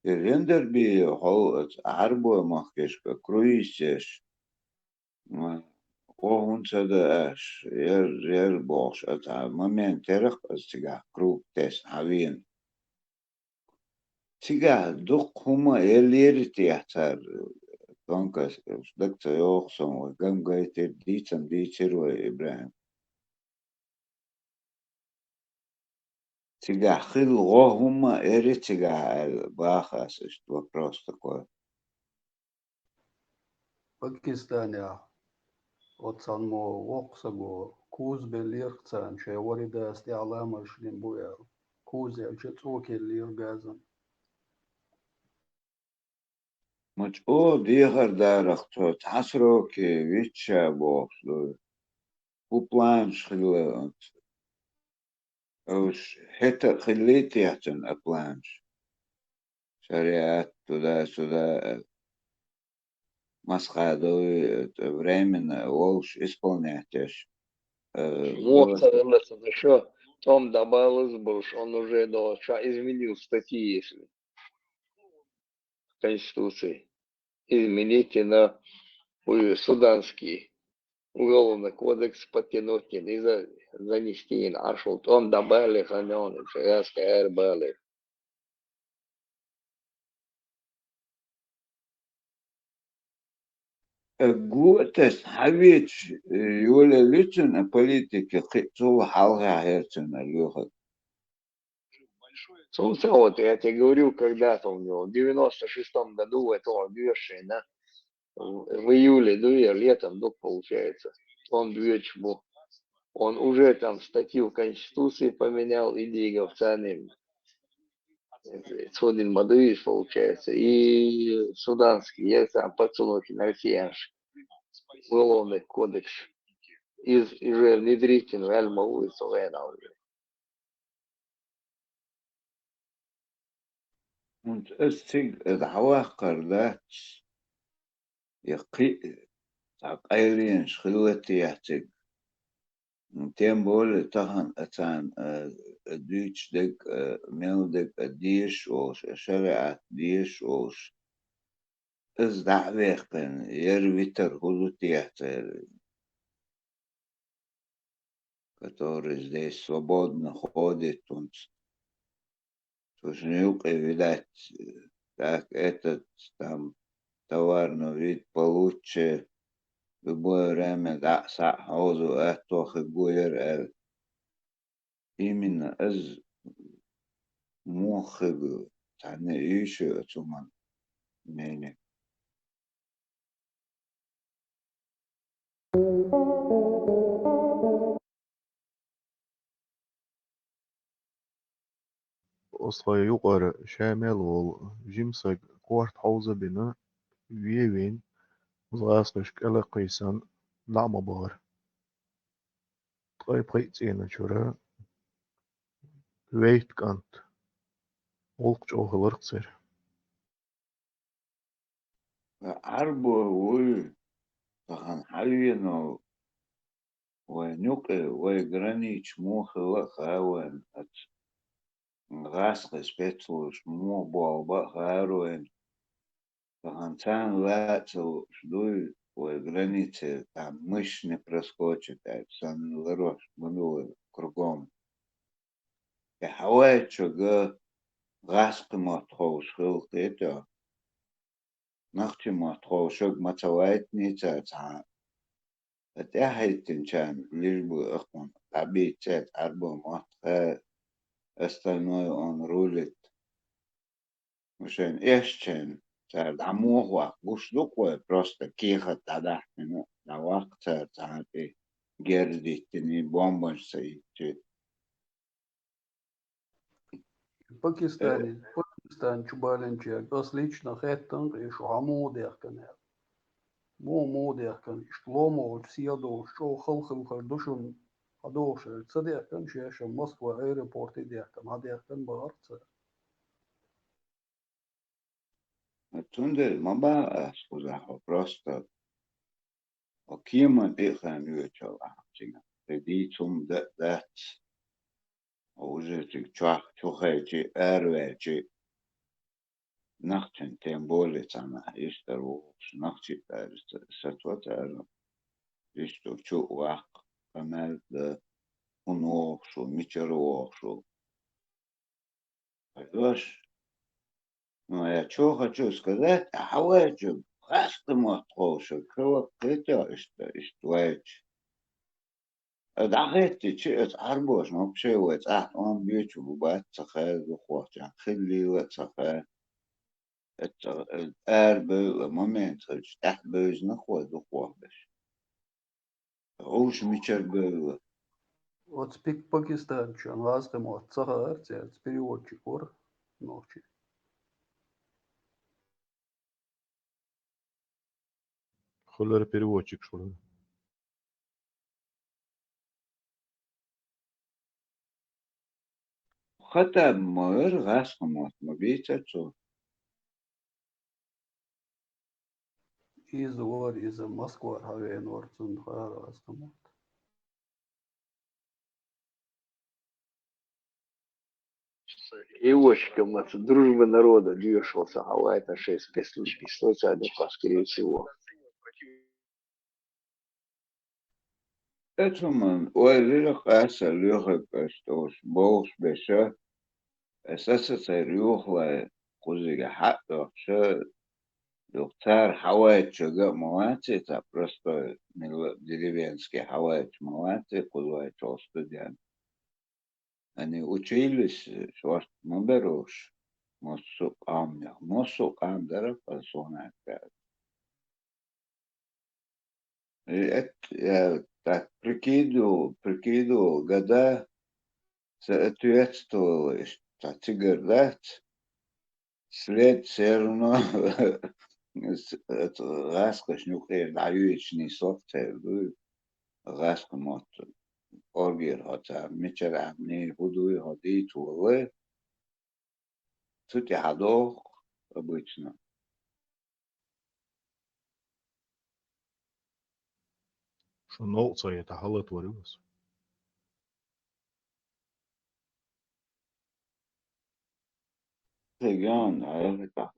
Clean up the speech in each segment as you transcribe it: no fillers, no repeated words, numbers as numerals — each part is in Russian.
Рендер би хол арбо махкешка круисеш. Ohuntsada ash er bosh ata moment terq stiga group test havien. Tiga duq huma eleriti yahtar donkas dakta yoqson wa gamgaiter ditam ditir wa Ibrahim. Tiga khil go huma eritiga al bakhas ist вопрос такой. Pakistan ja otsan mo woksago kuz belirtsan şey warida isti'lama shlim buya kuz ya chetsoke lir gazan Much o diğer daraqto tasro ki vitcha boxlu. Bu plan khil اوش حتى خليت يحسن أبلانش شريعات تدا مسخادوي временно волш исполнятеш. Вот, это еще Том добавил больше, он уже изменил статьи, если в Конституции. Измените на суданский уголовный кодекс, подтянуть и занести на Ашут. Он добавил, он шариатская добавил. قوتس حبيت يولا لتن политики خطو حالها هيرتن اليوخ. Слушай, вот я тебе говорю, когда-то у него в 96-м году этого вершина, в июле, летом, получается, он был. Он уже там статью в Конституции поменял, идеи официальным Судин Мадуис, получается, и суданский, я там подсунуть на россиянский уголовный кодекс из уже внедрить в Эльма улицу Вена. Und es zig العواقر ذات يقي تعقيرين شخلتي يحتق. تيم بول تهان أتان ديش دك ميل دك ديش وش شريعة ديش وش إز دعويق بين يرويتر هلوتي يحتر который здесь свободно ходит, он слушнюк и видать, так этот там товарный вид получше в любое время да сахозу этох и гуер именно из мухыг таны еще цуман мене. أصغى يقر شامل والجمسك قوارت حوزة بنا ويوين زغاسقش كلا قيسان لعم بار طيب قيتين شورا ويت كانت ولقش أوغلر قصير عربو وي طخن حينو ونوك ويجرانيش موخ وخاون غاسق سبيتلوش مو بوالبا خاروين طخن лацал ждуй границы там мышь не проскочит, а сан ларош манулы кругом. Я хавай чого غاسق матхош хил это нахчи матхош матавайт ница ца. Это хайтин чан лишь бы ахман табичет арбо матха остальное он рулит. Мшен эшчен цар дамогва бушлукве просто киха тада ну на вахт цар гердитини бомбонсы. Pakistan çubalençe aslично hettan и шамодер канер модер kan işlomo siyado şo xalxıl xarduşun adoş tsader kan şeşe Moskva aeroporti der kan hader kan bağırtsa Тундель маба сказал просто окима дыхан ючал ахтига. Теди цум дат уже тик чах чухайчи эрвечи نختن تیم بولی تانا ایستر وقت نختی تر ستوت تر ایستو چو وقت کمل ده اون وقشو میچر وقشو باش ну я чё хочу сказать хавайчу хастымат qo'shu ko'p kecha ishtvaych دعيتي شيء عربوش ما بشي ويت أنا بيجو ببات سخاء وخواتي خلي وسخاء الأربع مومنت هج تحت بيج نخوات وخواتش روش ميشر بيج Вот спик Пакистан, что он вас там от Сахарцы, переводчик вор, ночи. Холер переводчик что ли? خطب ماهر غاز خمات ما بيتا تو Из вор, из Москвы, Хавейн, Орцун, Харас, там. Ивочком от дружбы народа движешься, а это 6 спецслужб, скорее всего. это من وزير قاسة ليوخ كستوش بوش بشا أساسا سيريوخ وقوزيga حق وخشا доктор хавает чага мовати та просто деревенские хавает мовати куда то студент. Они учились, что мы берешь, мосу камдера персона. И это я так прикидывал, года соответствовало, что тигр след все равно غاسقش نوخير دعيوش نيسوفت غاسق موت أورجير هاتا ميتشر عمني هدوي هدي توه تتي حدوخ обычно. Что нолца это халы творилось. Регион, а это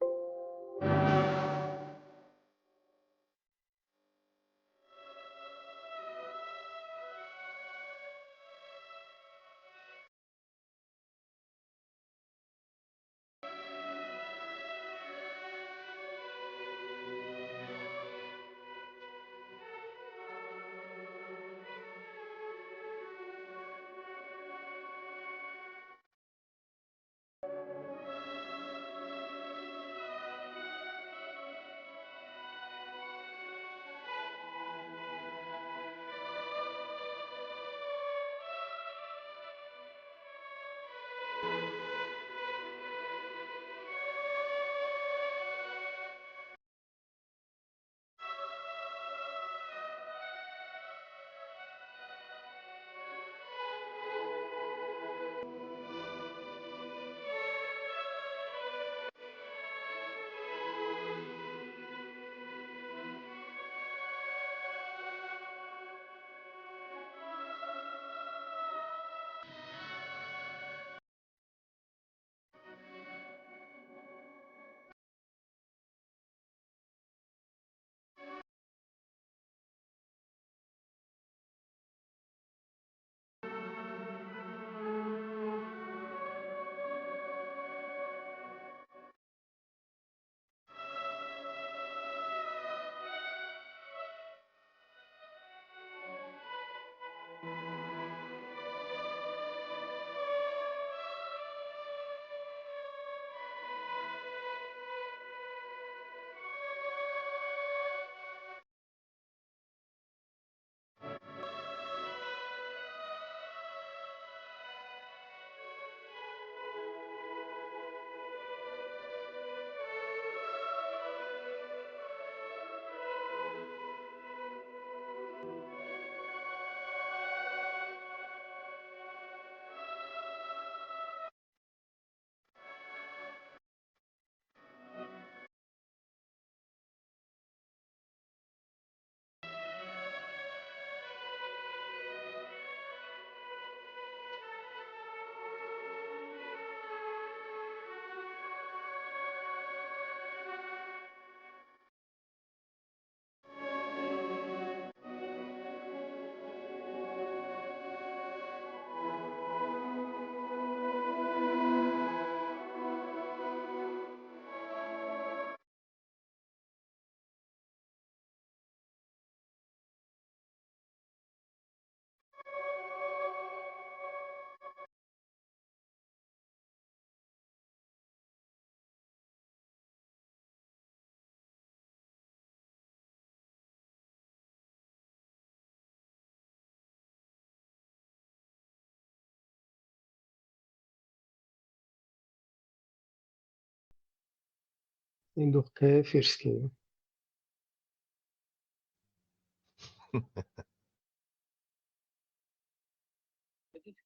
Иду кефирский.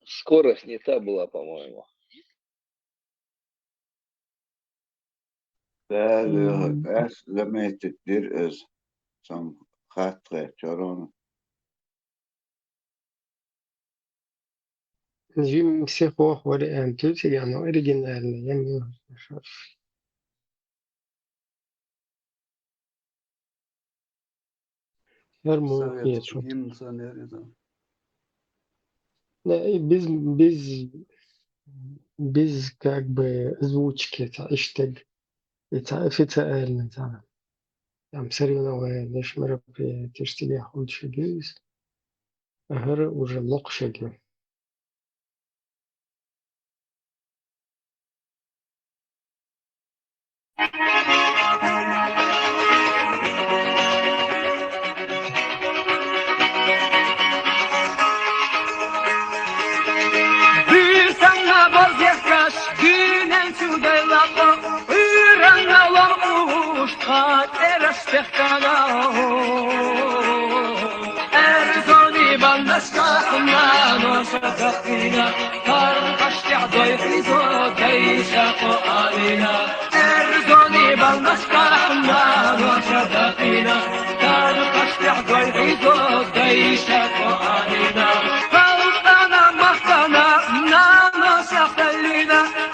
Скорость не та была, по-моему. Där lämnade det som خاطره چرا Jim всех вариантов, оно оригинальное, я не знаю. Ярмух нет, Советский что. гимн сонериза. Без как бы озвучки, это иштег, это официально, там соревнования, лишь мероприятия, что я хочу гейс, ага, уже локшеги. Bir sana vazgeçmez günen çudaylapo Iranalom usta teras pekana Erzoni bandaska kumano şakina Karkaş yağdoy hizo deyşa ko alina Erzoni bandaska kumano şakina Karkaş yağdoy hizo deyşa ko alina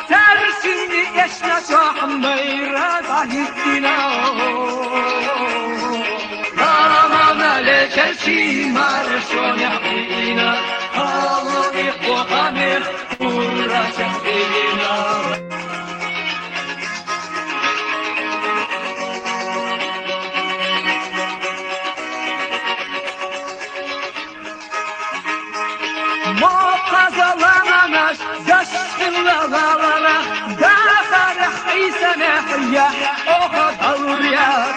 tersini geçme çok meyra gittina Ramana leçerçi marşon yapina Ağlı kohamir kurra çekilina Muhafazalanan Yaşlılara Dağlara Heysemeh ya Oha dalriyat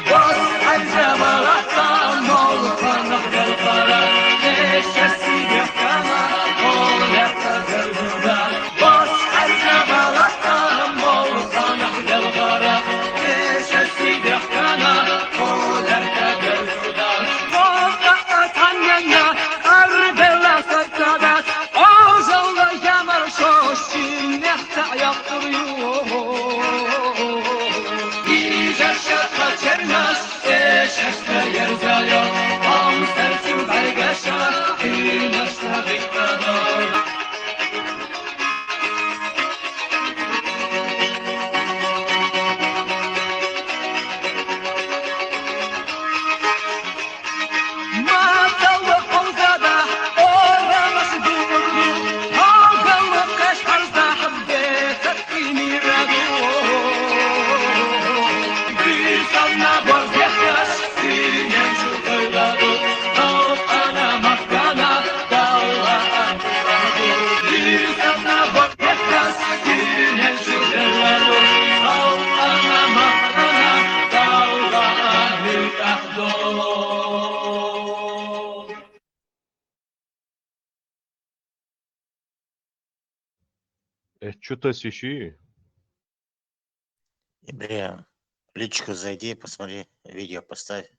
Boz Alcamalattan Mol kanak delpara Neşesi yakana Ol yakta gölgüda Boz Alcamalattan Mol kanak delpara Neşesi yakana Ol yakta gölgüda Tanrına arbela sakadat Oğuzla yamar şoşin nehta yaptırıyor İyice şaka çermez eşeşte yerzaya Am sersin belgeşa İneşte dikkadan Что-то свищи. Бля, в личку зайди, посмотри, видео поставь.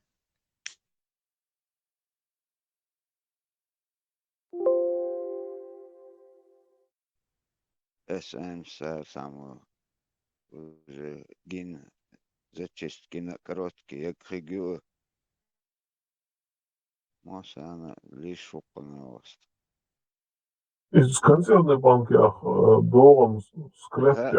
СН само уже гин зачистки на короткие як регио Мосана лишь шуканалост. Из консервной банки доллар скрепки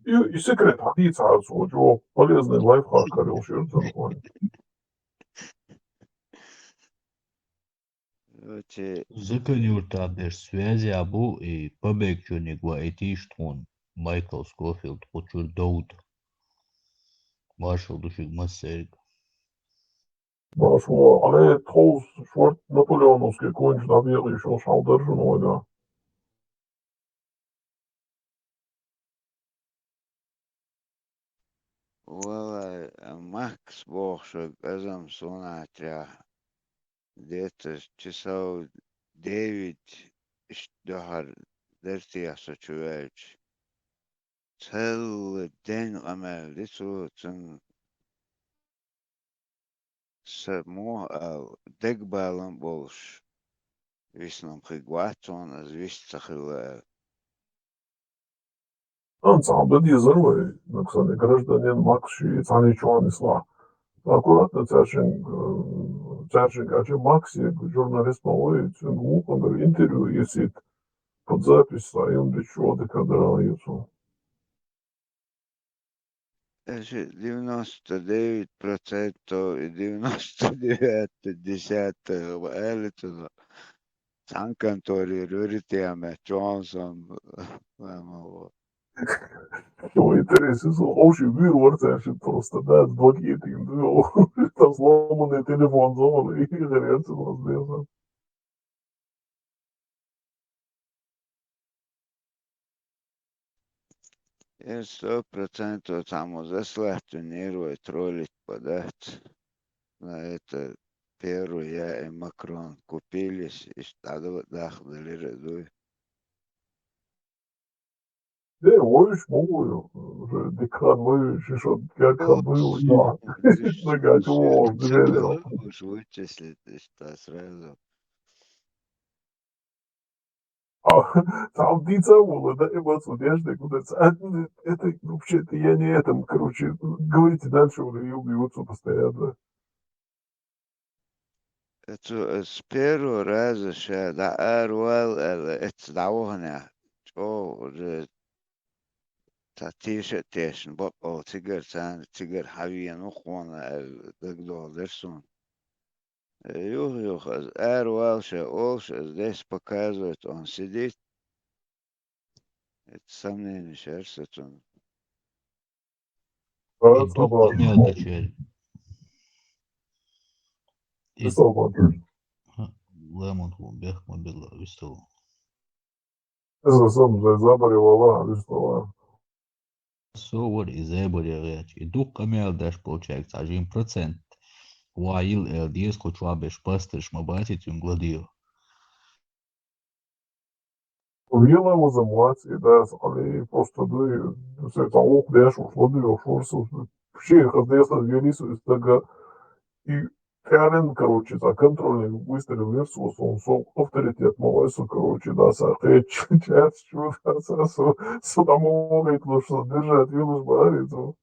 и секрет ходиться, что полезный лайфхак, короче, Законюртадер связи абу и побекчуник ва этиштун Майкл Скофилд кучур доуд. Маршал душик массерик. Что, але толс, шварт наполеоновский конч на вере еще шалдержен, да. والله ماكس بوخشو قزم صنعتها где-то часов 9 اشتهر درتي يحصل شوية Цел день амел лицо само дегбалом больше. Весном хигватон, а звезд хила. Ансамбль дизель, наконец, гражданин Макси, Цаничуанисла. Аккуратно Царченко, Макси, журналист малой, глупо, интервью, если под запись, а он для чего декадрал яйцо. 99% и 99% элиту Санкантори, Рюритиаме, Джонсон, Его интересы, общий мир, ворцевший просто, да, с блокетом, там сломанный телефон, и горячий разделся. и 100% там заслать нервы троллить подать. На это Перу я и Макрон купились, и что дали ряду. Да, очень могу, уже декран мы, что декран был, да, нога, чего, двери. Уж вычислить, что сразу. Там птица была, да, эмоциональная, куда-то. Это вообще-то я не этом, короче, говорите дальше, уже и убьются постоянно. Это с первого раза ще да арвал это давоня. Уже та тише тешн, бо тигр сан тигр хавиен ухона дагдол дерсон. Юх, арвал ше здесь показывает, он сидит. Это сомнение, сейчас это Да, Иду согласен. помята черь. Ты согласен. Лемон бех мобила весело. Это сам заболевала, весла. Совар из эборя реч. Иду камелдаш получается 1%. While LDS хочуабеш пастыш мабатить гладио. Вила его замуации, да, але просто, да, все это лук, да, шушлады, шурсу, вообще, ходеса, велису, из того, и реален, короче, за контрольный выстрел версус, он авторитет малайсу, короче, да, сахеч, часть, чудо, судомогает, ну что, держать, вилуш барицу.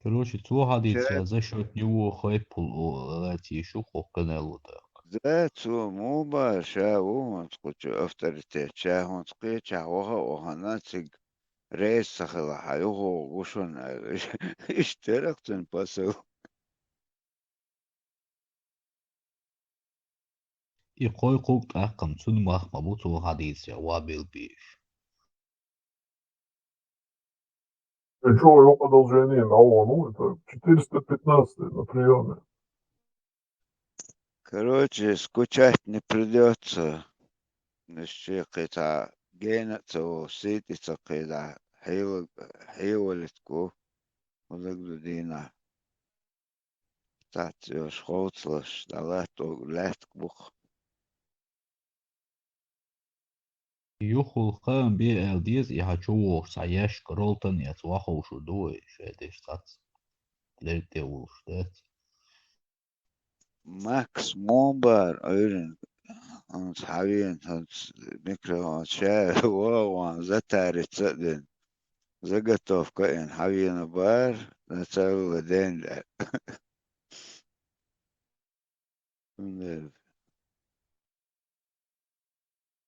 Короче, твоя за счет него хайпул эти шухо каналу да. да, цу муба ша он скучу авторитет, ша он скуча оха циг рейс сахала хайо гушон ishtirakten посыл. И кой кук ахкам цун махма буту хадиция вабил биш. И что, его продолжение на ООН, это 415 на приеме. Короче, скучать не придется. Еще какая-то гена, то сидится, когда хейлитку, удагдудина. Так, шхоцлаш, далато, лэткбух. Юхул хам би LDS и хочу вох саяш кролтан и отвахал шудой шедеш тац. Лерте улш дет. Макс Момбар, öğren. Ons havien, ons mikro, ons шай, вон, затарит, заден. Заготовка, ин havien бар, на целый день.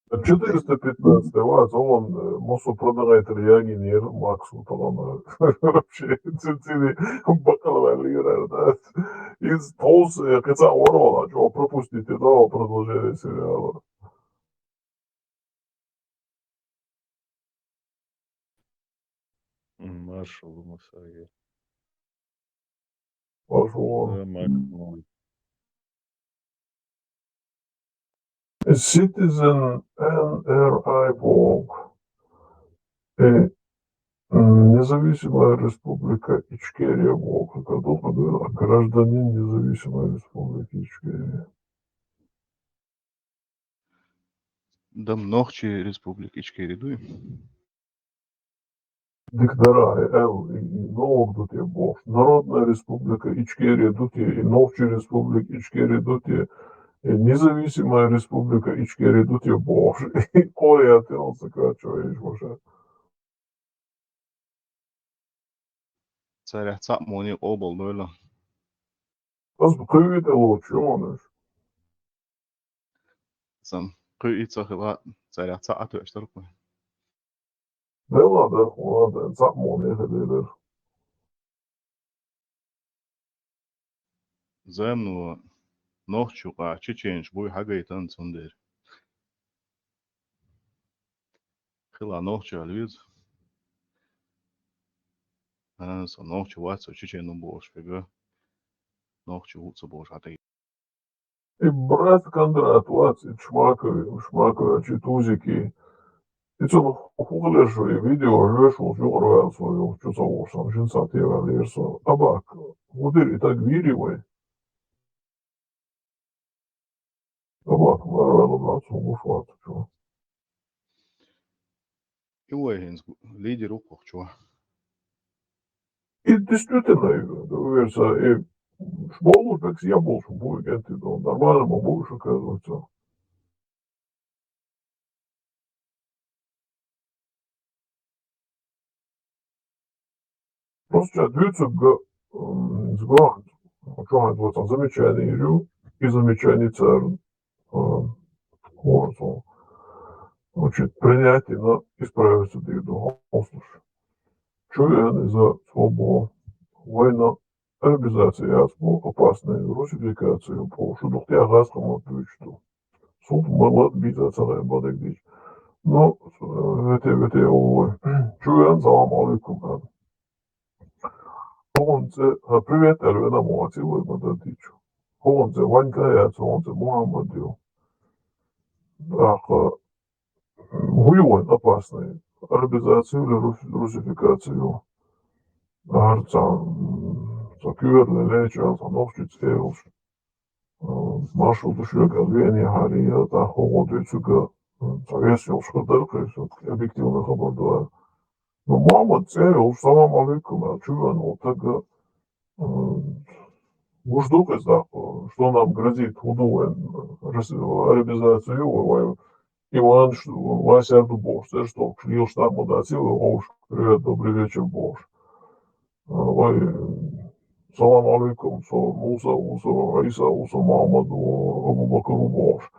415 вас, он мусу продавает реагенер Максу, он вообще цели бакалавриера, да, из ползы, хотя урона, чего пропустите, да, продолжение сериала. Маршал Масаги. Пошло. Макмон. Citizen NRI Волк. Независимая республика Ичкерия Волк. Это был гражданин независимой республики Ичкерия. Дам Нохчи Республики Ичкери дуй. Диктора и Новок Дутье Бог. Народная республика Ичкерия Дутье и Новчи республика Ичкерия Дутье и независимая республика Ичкерия Дутье Бог. И Корея тянулся качиваешь уже. Царя Цапмони обал дуйла. Кывите лучше, он Сам Куица Хила Царя Цаату Эштарку. Да ладно, Цапмон ехали. Земну Нохчука Чеченш буй Хагайтан Цундер. Хила Нохчу Альвиз. Со Нохчу Ватсу Чечену Бош. Фига. Нохчу Утса Бош Атай. И брат Кондрат, 20 шмаковые, читузики. И цон хуглешу и видео жешу журвал свою чусовошам, жинса тева лерсо. Абак, удери так виривай. Абак, варвало братцу мушват, чё. И Уэйхенс лидер Укохчуа. И действительно, говорится, и шмолу, так я больше будет, это нормально, будешь, оказывается. Просто двигаться сглах, что вот там замечание Илью и замечание царь, вот, значит, принятие, но исправиться до еду, послушай. Что я не за свободу, война, арабизация, опасная русификация, по шудух те агасскому отвечу. Суд молод биться целая бодегдич. Но, это, увы. Что я салам алейкум, привет, Альвена Муатилу и Мададичу. Холонце Ванькая, Солонце Мухаммадил. Ах, хуевой, опасный. Арабизацию или русификацию. Арца, Сакюверли, Леча, Сановчиц, Эйлш. Маршал Душека, Вене, Хария, Тахо, Децуга. Советский Шхадерка, объективных обордуя. Но мама Эйлш, салам алейкум, а чуван, вот так, Гуждукас, да, что нам грозит удовольно арабизацию, Иван, Вася Дубов, что клил штаб мудацил, Оуш, привет, добрый вечер, Бош. Салам алейкум, Муса, Иса, Мухаммаду, Абу Бакру, Бош.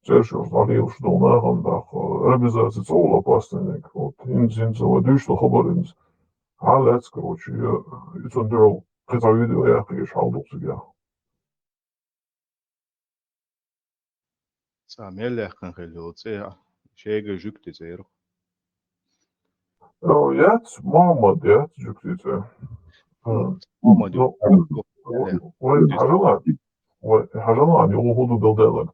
Цершил, Халил, что нахам, да, арабизация цоула пастынник, вот, инцинцева, дюш, хабаринц. Халец, короче, ицондерл, хотя видео я, конечно, халдуксига. Самелях kan Helioцея. Шейга Жукти Цейру. Я Мухаммад, я Джуктице. Мамадю. Хажана, они уходу белделаг.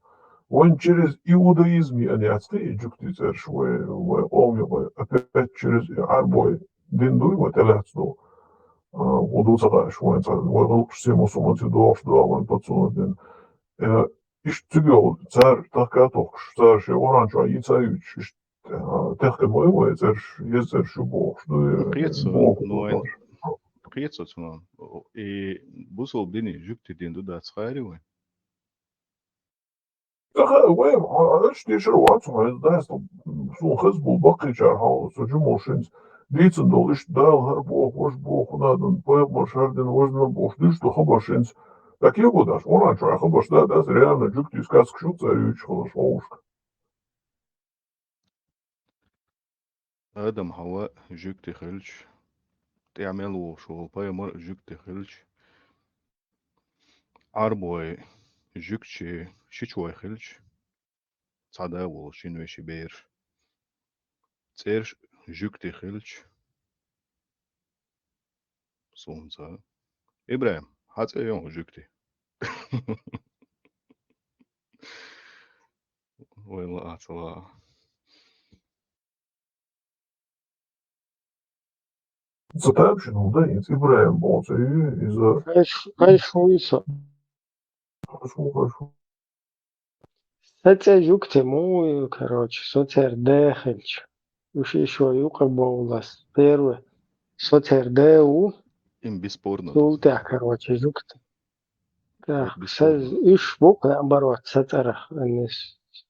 Он через иудаизм они отстали Джуктице, швы, омилы, опять через арбой. Диндуй, вот элецду. Удуцага, швы, лучше мусульманцы дуашду, он подсунут. Ишцигол, царь, такаток, царь, оранжа, яйцающий. Tehke moevo, je er šubo, što je Prijeco su nam. I busol bini žukti din duda cħajri u. وين اشتي شروات ده سو خزبو باقي شهر سجموشنز ديتن دولش دال هربوخ وش بوخ نادن بايق مشهردن وزن بوخ ديش تو خباشنز так я буду, он что, хабаш, да, реально жукти сказка шутся, и чего шоушка. آدم حواء جوكتي خلش تعملوا شغل باي مر جوكتي خلش عربوي جوكتشي شيشوي خلش صداول شنوي شبير تيرش جوكتي خلش صومزا إبراهيم حتى يوم جوكتي والله أطلع Затащено, да, и Ибраим Болца, и за... Хорошо. Хорошо. Это юктему, короче, соцер дехельч. Уж еще юка боулас. Первый. Соцер деу. Им бесспорно. Султя, короче, юкт. Это Так, бесспорно. иш бук, наоборот, соцерах.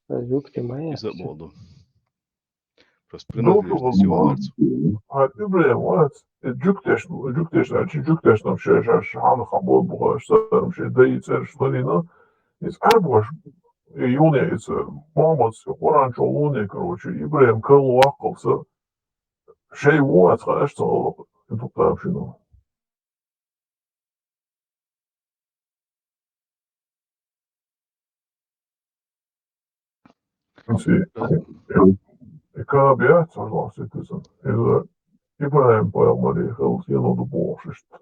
Юкты моя. Изаболду. Просто Doğru принадлежность его var. варцу. İbrahim var. Cükteşler, cükteşler şey hanı hamur bu işlerim şey değil serişlerine. Из арбош юнец Muhammed Kur'an çoğunu короче İbrahim kıl vakılsa şey bu atışta tutar şunu. Şey, Kā согласитесь? İbrahim peygamber'i hıl yanıldı bu işte.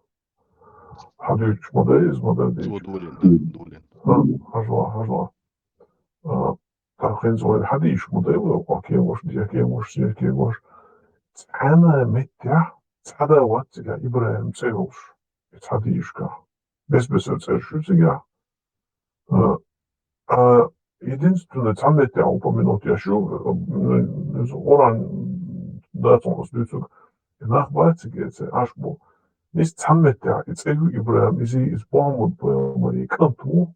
Hadi modelis değil. Дулин, да, Дулин. Hajla. Tarhin zo'n hadis model, Kiemosh. أنا متى هذا واتجا إبراهيم سيروش يتحديشكا بس تشوتيا единственное ценное упомянуть я еще оран датон слюцук нахватигеце ашбо nis ценное ицегу Ибраим из помод по моей канту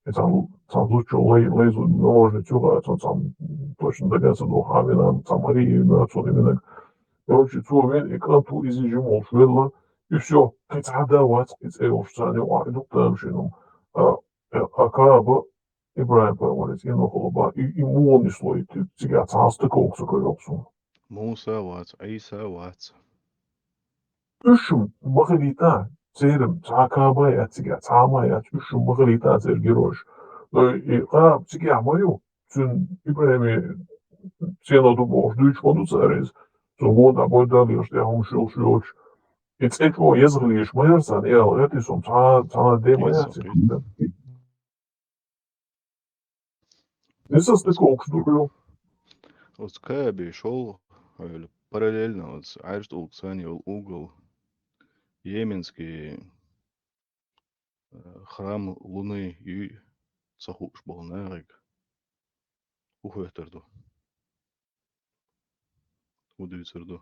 это лучше лезу наложить чуга там точно догадаться до хавина там Марии именно Короче, цумен экран ту изижим олшвелла, и все. Кицадават, кицеошсани, идуктам шинум. Акаба, Ибраим поймалец, инохолоба, и муони слой, тига цаста кокса койоксун. Муса варц, Иса варц. Üşüm mağalita, zerim, çakaba ya, tiga çama ya, üşüm mağalita zer giroş. Tiga mayo, tün İbrahim'i senodu boş, düç modu zarez. Zogunda boydalıyoruz ya, homşulşuloç. It's o yazılış mayarsan ya etisom sana demayası. Nesas tek okşduruyor. Вот Каби шел параллельно вот с Айрстулксани угол Йеменский храм Луны и Сахуш был нарик. Ухуэтерду. Удивительно.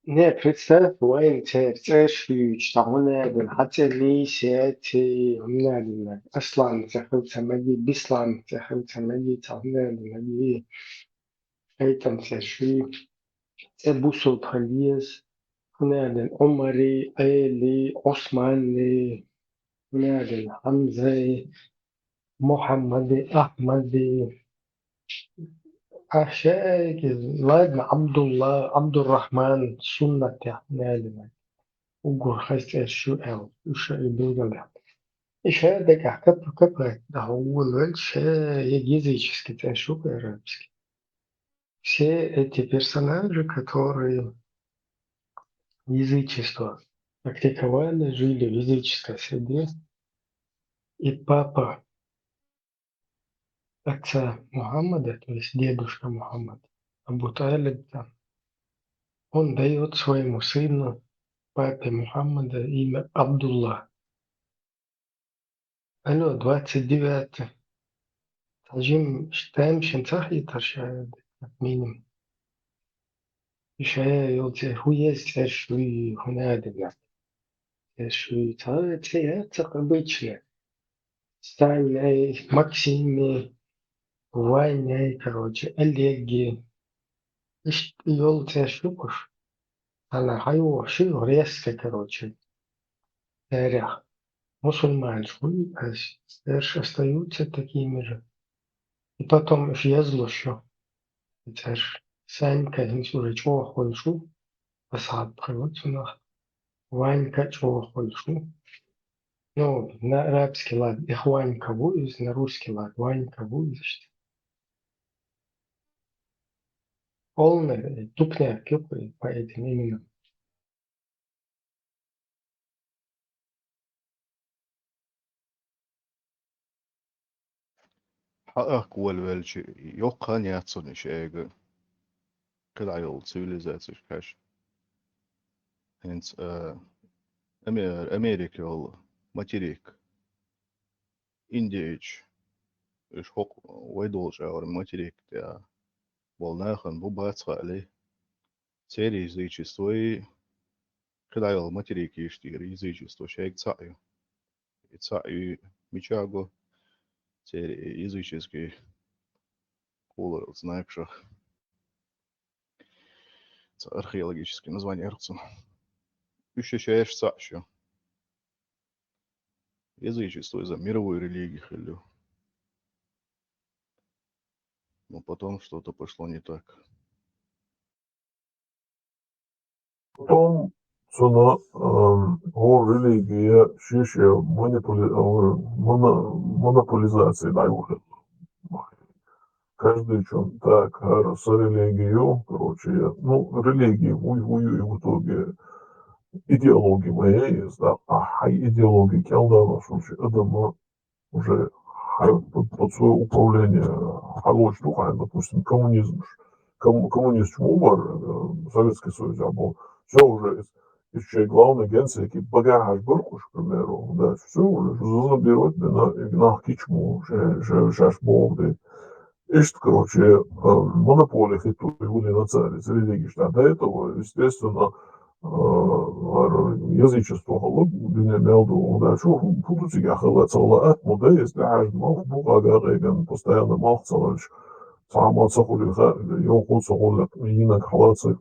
Не, представь, воин цершвич, тамунеден, хацели сети, умнеден, аслан цехылца маги, бислан цехылца маги, тамунеден, маги, эйтам цершви, цебусул пхалиес, умнеден, Омари, Эли, Османи, умнеден, Хамзай, Мухаммади, Ахмади, أشياء لازم عبد الله عبد الرحمن سنة يعني وقول خيس شو أو وش يدور له إيش هذا كبر ده هو الوش يجيزي كده شو كرامسك все эти персонажи, которые язычество практиковали, жили в языческой среде, и папа отца Мухаммада, то есть дедушка Мухаммада, Абу Талиб, он дает своему сыну, папе Мухаммада, имя Абдулла. Алло, 29. Тажим штайм шенцахи таршая, как минимум. Еще يوتي хуя стершуй хунадина. Стершуй это обычно. Стайной, Максиме, Ваня, короче, Олеги. Ишь, ёл стершукуш. Она хайо, ши резко, короче. Терях. Мусульман шуй, а стерши остаются такими же. И потом исчезло еще. Это ж Санька, уже чего хольшу, посад приводится. Ванька чего хольшу. Ну, на арабский лад их Ванька будет, на русский лад Ванька будет. Полный, тупня, кюпы по этим именам. حقق والوالش يوقع ياتسون شيء كده يول سيفيليزاتيش كاش هنس أمريكا والله ماتيريك Индиич. إيش حق ويدولش أو материк تاع والناخن بو باتسخ عليه تيري زيجستوي كده يلا материк يشتري زيجستو شيك تسعيو تسعيو ميشاغو تيري языческий колор знакшах археологические названия рцу. Еще чаешь сачу. Язычество из-за мировой религии хилю. Но потом что-то пошло не так. Потом sonra o religiye монополизации дают. Каждый чем так с религией, короче, ну, религии в итоге идеологии моей есть, да, а идеологии келдана, что адама уже под свое управление хорош духом, допустим, коммунизм, коммунист умер, Советский Союз был, все уже еще главный генсек, багаж буркуш, к примеру, да, все уже заберут на кичму, шаш бог, Ишт, короче, монополия хиту Юлии на царе, религии, что до этого, естественно, язычество халук, dünya meldu, да, что будут себя халаться, ла мода, если аж мах буга гареген, постоянно мах цалаш, сама цахули ха, йоху цахули, инак халаться,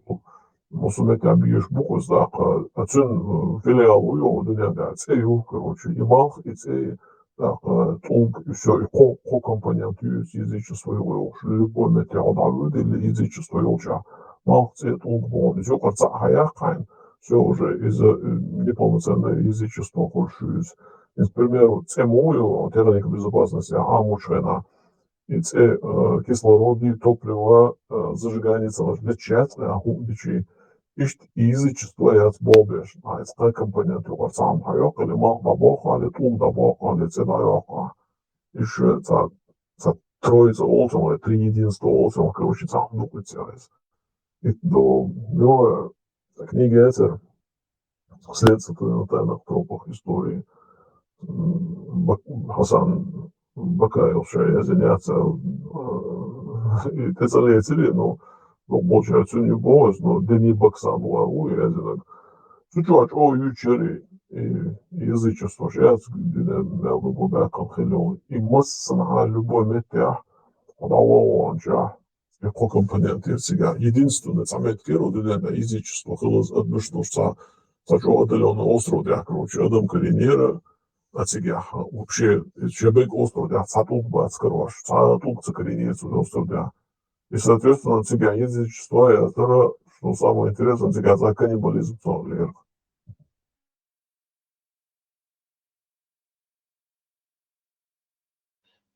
мусумет абьеш букус, да, ацин филиал уйо, dünya да, цею, короче, и мах, и цей, так, толк, и все, и ко компонент язычества его, любой метеор, да, или язычество его, мах, цей, толк, bon, все, кажется, хаях, все уже из-за неполноценного язычества хуршуюсь. К примеру, це мою, техника безопасности, амучена, и це кислороды, топливо, зажигание целых лечет, ахудичи, ишт язычество и отбобеш, а это компонент его сам хайок, или мах бабоха, или тул бабоха, или це дайоха. Еще це троица олсом, три единства олсом, короче, сам дуплицерис. И до книги Эцер, следствие на тайных тропах истории, Хасан Бакаев, шея заняться, и те залезли, но получается не было, но Дени Баксан лаву, я знаю, чуть-чуть, о, ючери, и язычество, сейчас, где надо было конхилен, и масса на любой метеор, подало он же, какой компонент есть сега. Единственное, самое первое, это язычество, хилос, одно, что Сачо отдаленный остров, я, короче, Адам Калинера, а тебе вообще, Чебек остров, я, Цатук Бацкарош, Цатук Цакалинец, остров, я. И, соответственно, тебя язычество, и это, что самое интересное, тебя за каннибализм, вверх.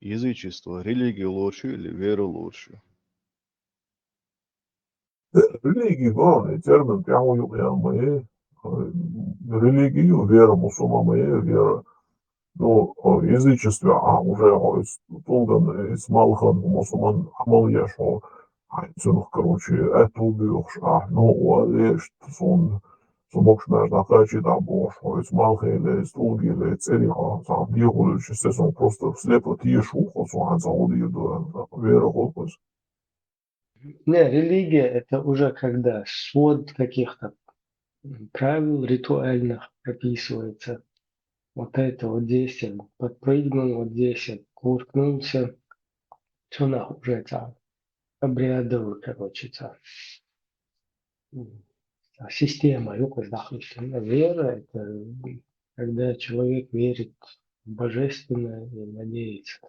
Язычество, религия лучше или вера лучше? Религия, главный термин, прямо я моей, религию, вера, мусульман моей, вера, ну, язычестве, а уже Тулган из Малхан, мусульман, Амал Яшо, короче, это убьешь, ну, есть сон, мог между Акачи, да, Бош, из Малха или из Тулги, или из Эриха, сам бегал, естественно, просто слепо тишу, он заходил, вера, хопус. Не, религия это уже когда свод каких-то правил ритуальных прописывается. Вот это вот здесь подпрыгнул, вот здесь куркнулся. Все нахуй уже это обрядовый, короче, система, вера это когда человек верит в божественное и надеется.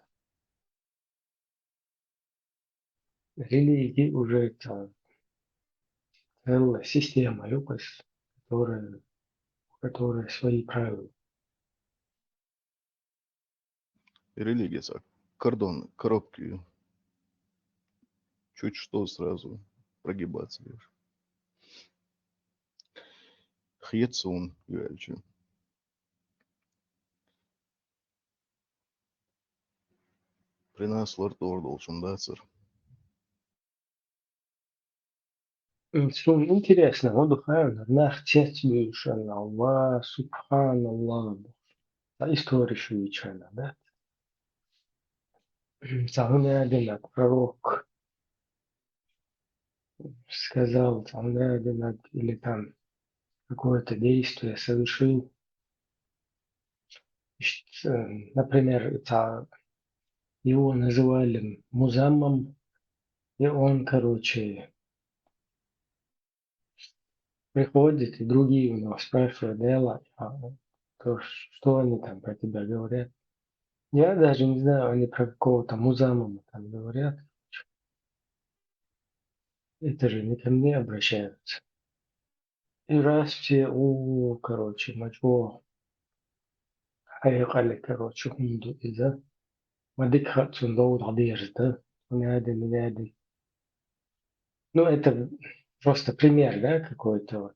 Религия уже это целая система, которая свои правила. Религия, кордон, коробки, чуть что сразу прогибаться будешь. Хьецун, юэльчу. При нас лорд должен даться. Интересно, вот нахтеть Аллах, Субханаллах. История еще да? Царь пророк сказал, царь или там какое-то действие совершил. Например, его называли музаммом, и он, короче, приходит, и другие у него спрашивают, Дела, то что они там про тебя говорят? Я даже не знаю, они про какого-то музаммама там говорят. Это же не ко мне обращаются. И раз все, короче, мачо, хайкали, короче, хунду, да, мадик хатсун доуд адеш, да, не. Ну, это просто пример, да, какой-то вот.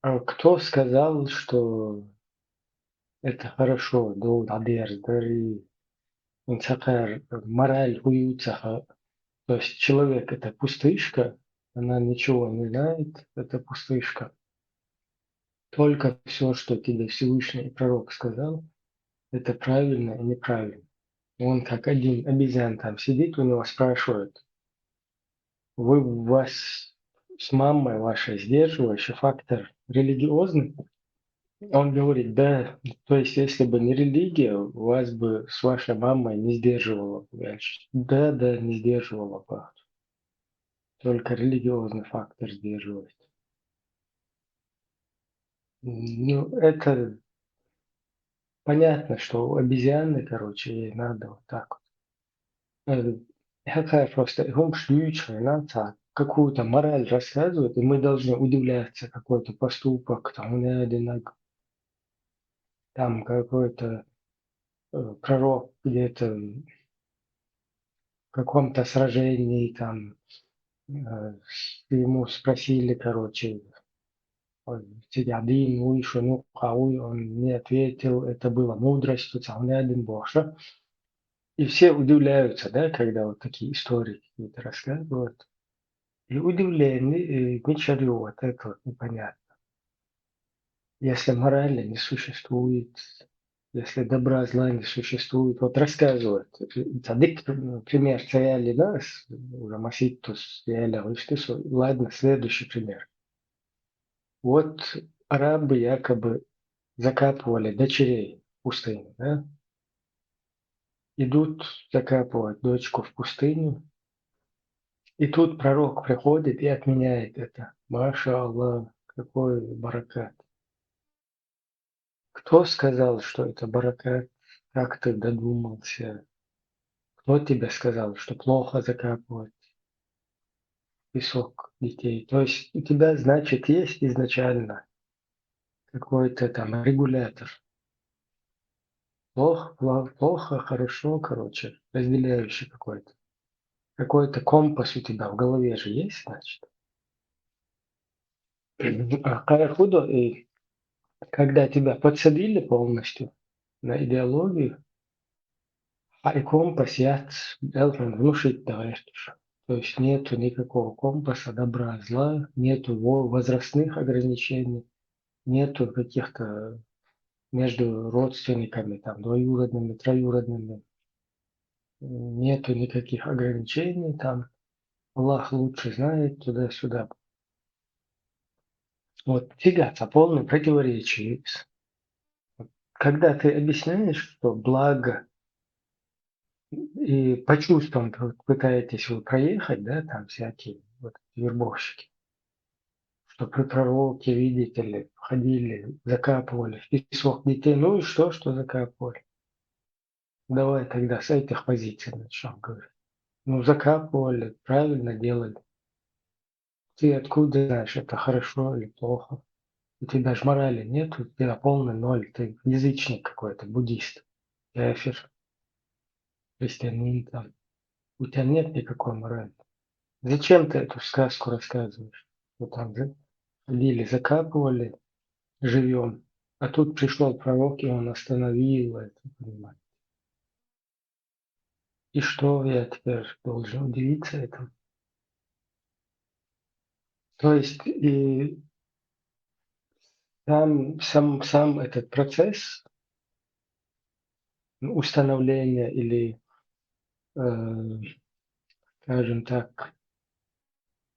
А кто сказал, что это хорошо, доуд адеш, да, и инсакар, мораль уютсаха. То есть человек это пустышка, она ничего не знает, это пустышка. Только все, что тебе Всевышний пророк сказал, это правильно и неправильно. Он как один обезьян там сидит, у него спрашивают, вы у вас с мамой вашей сдерживающий фактор религиозный? Он говорит, да, то есть если бы не религия, вас бы с вашей мамой не сдерживала бы. Да, не сдерживала бы. Только религиозный фактор сдерживает. Ну, это понятно, что у обезьяны, короче, ей надо вот так вот. Какая просто шлючая нация, какую-то мораль рассказывает, и мы должны удивляться, какой-то поступок, там какой-то пророк где-то в каком-то сражении, там ему спросили, короче, Тидиадин, Уишу, ну, Хауи, он не ответил, это было мудростью, один Боша. И все удивляются, да, когда вот такие истории какие-то рассказывают. И удивление, ничего, вот это вот непонятно. Если морали не существует, если добра, зла не существует, вот рассказывают. Тадык, пример царяли нас, уже маситус, ладно, следующий пример. Вот арабы якобы закапывали дочерей в пустыне, да? Идут закапывать дочку в пустыню, и тут пророк приходит и отменяет это. Маша Аллах, какой баракат. Кто сказал, что это баракат? Как ты додумался? Кто тебе сказал, что плохо закапывать в песок детей? То есть у тебя, значит, есть изначально какой-то там регулятор. Плохо, хорошо, короче, разделяющий какой-то. Какой-то компас у тебя в голове же есть, значит. А Кайхудо, и когда тебя подсадили полностью на идеологию, а и компас я должен внушить, товарищ. То есть нету никакого компаса добра, зла, нету возрастных ограничений, нету каких-то между родственниками, там, двоюродными, троюродными, нету никаких ограничений, там, Аллах лучше знает, туда-сюда. Вот тягаться полное противоречие. Когда ты объясняешь, что благо и по чувствам пытаетесь вы проехать, да, там всякие вот вербовщики, что при пророке, видите ли, ходили, закапывали в песок детей, ну и что закапывали? Давай тогда с этих позиций начнем говорить. Ну, закапывали, правильно делали. Ты откуда знаешь, это хорошо или плохо? У тебя же морали нет, у тебя полный ноль, ты язычник какой-то, буддист, кафир, христианин там. У тебя нет никакой морали. Зачем ты эту сказку рассказываешь? Вот там же ходили, закапывали, живем. А тут пришел пророк, и он остановил это, понимаете. И что я теперь должен удивиться этому? То есть и сам этот процесс установления или, скажем так,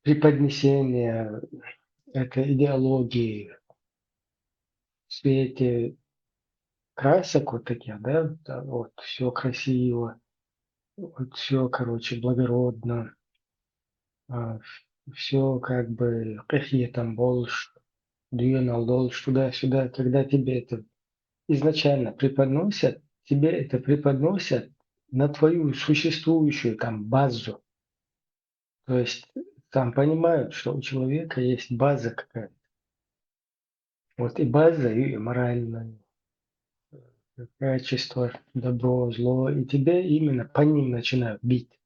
преподнесения этой идеологии в свете красок вот таких, да, вот все красиво, вот все, короче, благородно, все как бы какие там больше, дьюнал дольше, туда-сюда, когда тебе это изначально преподносят, тебе это преподносят на твою существующую там базу. То есть там понимают, что у человека есть база какая-то. Вот и база, и моральная, качество, добро, зло, и тебе именно по ним начинают бить,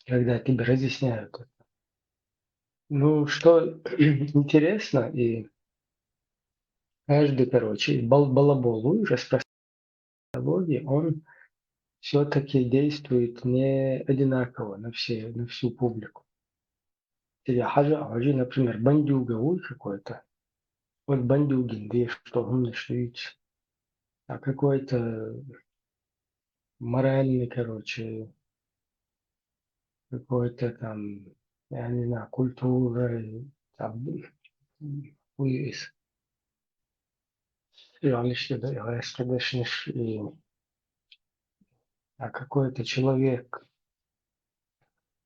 когда тебе разъясняют это. Ну, что интересно, и каждый, короче, балабол уже с психологии, он все-таки действует не одинаково на всю публику. Тебе хажи, например, бандюга какой-то, вот бандюгин, где что он шьют, а какой-то моральный, короче, какой-то там, я не знаю, культура, там, хуис. Я конечно, а какой-то человек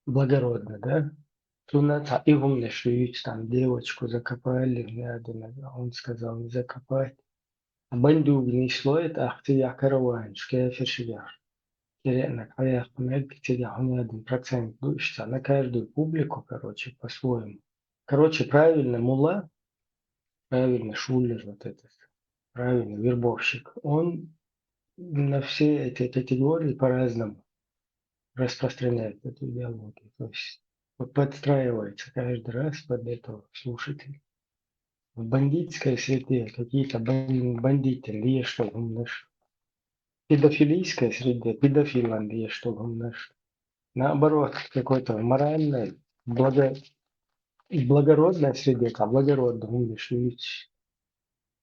благородный, да? Туната и умный шьют, там девочку закопали, я думаю, он сказал, не закопать. А бандюг не шлоет, ах ты я караван, шкефер шигар. Интересно, я тебя он 1% душится на каждую публику, короче, по-своему. Короче, правильно мула, правильно шулер вот этот, правильно вербовщик, он на все эти категории по-разному распространяет эту идеологию. То есть подстраивается каждый раз под этого слушателя. В бандитской среде какие-то бандиты, лишь что умнешь. В педофилийской среде педофилам лишь что умнешь. Наоборот, какой-то моральной, благородной среде, а благородно умнешь.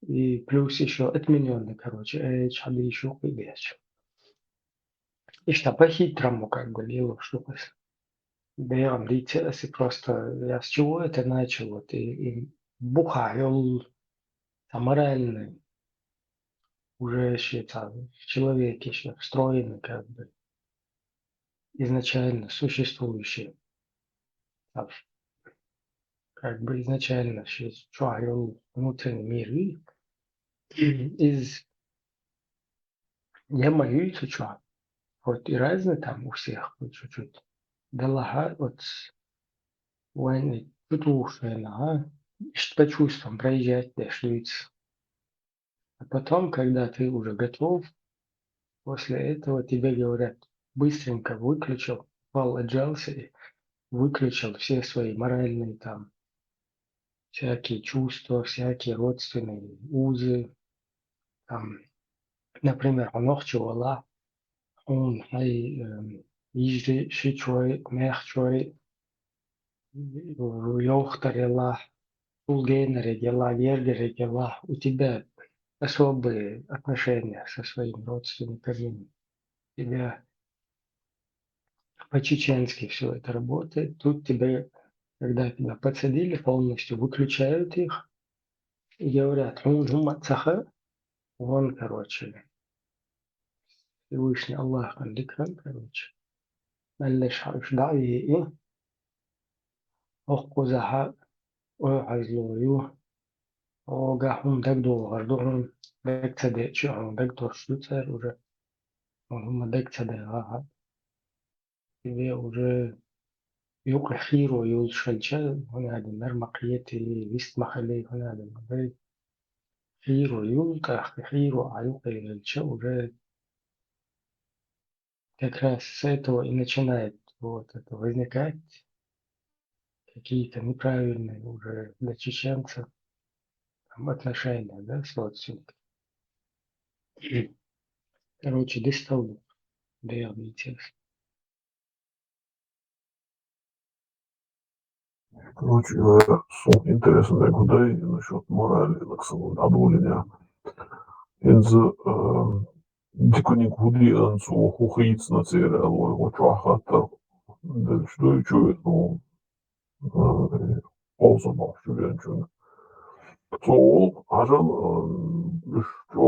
И плюс еще отмененный, короче, хады еще вещь. И что по-хитрому как бы лило штука. Да я вам если просто я с чего это начал, вот и бухаю, моральный, уже считаю, человек еще встроенный как бы, изначально существующий, а, как бы изначально чувствую внутренний мир. И из я моюсь, что вот и разные там у всех вот чуть-чуть. Далага вот войны тут ушена, по чувствам проезжать, дошлиться. А потом, когда ты уже готов, после этого тебе говорят, быстренько выключил, пал, отжался и выключил все свои моральные там всякие чувства, всякие родственные узы. Там, например, онохчувала, он ижи шичой, мягчой, ёхтарела, улгейнерегела, гергерегела. У тебя особые отношения со своими родственниками. У тебя по-чеченски все это работает. Тут тебе, когда тебя подсадили, полностью выключают их и говорят, он, короче, Всевышний Аллах, Аликрам, короче, мэллэш ждави и охкузаха ойазлою, огахум дэгду гардугум дэгцаде чугум дэгду шуцер уже, он дэгцаде ага, тебе уже يوقع خيرو يوشلشل هنا هذا مرمقيتي ويست مخلي هنا هذا مغرب خيرو يوقع خيرو عيوقع الشو как раз с этого и начинает вот это возникать какие-то неправильные уже для чеченцев там, отношения, да, с родственниками. Короче, дистал, да я интересно. Короче говоря, сон интересный куда насчет морали, так сказать, одобрения. Enze dikunik hudi en so hochits nacer o chwachatar del shdoi chuet no also bach chuven chun. So ajan jo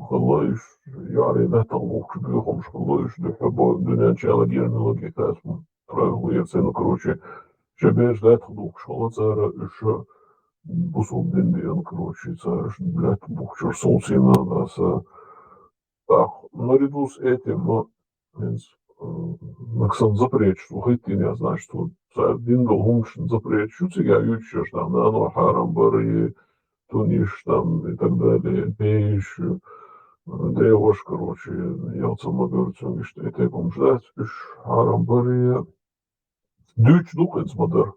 geloof jaren net al ook gebeuren om geloof de gebouw de nationale genealogie проявляется, ну, короче, шебеш лет ходок школа цара, еще бусом денден, короче, цара, блядь, бухчер солсина, нас, так, наряду с этим, Максим запрещ, слухайте, я знаю, что царь дингл хумшн запрещ, шуцега ючеш там, да, ну, харамбари, туниш там и так далее, бейш, девош, короче, я вот сама говорю, что это помждать, харамбари, дюч духens мадер.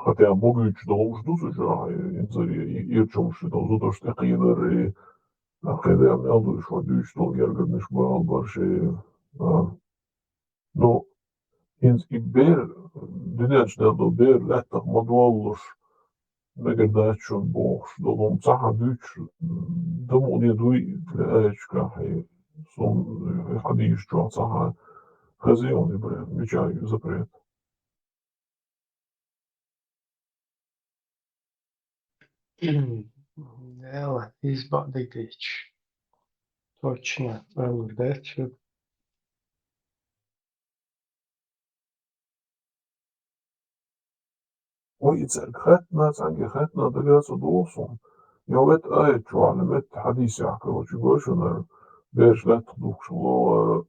Хотя могу чудо жду же, и чем что то зато что кидер когда я meldu что дюч что гергадныш бал барши. Но инс и бер динеш да до бер летта модволлуш мегерда чун бохш до лом цаха дюч дому не дуй эчка хай сон хадиш чо цаха хазион и бре мечаю запрет. Ela izbaudītīč. Точно, valodēču. ويتسأل خاتنا تانجي خاتنا دقاسة دوصم يومت آية شو علمت حديث يحكي وشي قوشنا بيش لا تخدوك شلو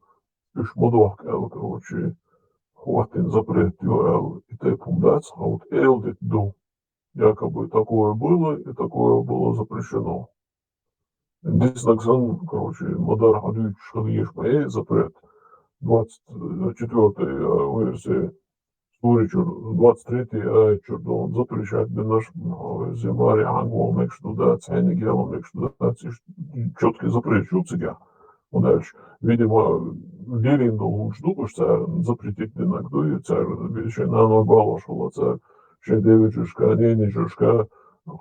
إش مدوح كأل كروشي خواتين запрет ЮРЛ и тайпум дать, а вот элдит ду. Якобы такое было и такое было запрещено. Диснаксан, короче, Мадар Хадвич Хадвиш Маэ запрет 24-й версии Суричур 23-й Айчурдон запрещает наш земари ангол мекшдуда, цайны гелом мекшдуда, четкий запрет шуцега. Дальше, видимо, Леринду он штуку, что запретить не нагдує, цар більше на набалошувала, цар ще девичушка, ненечушка,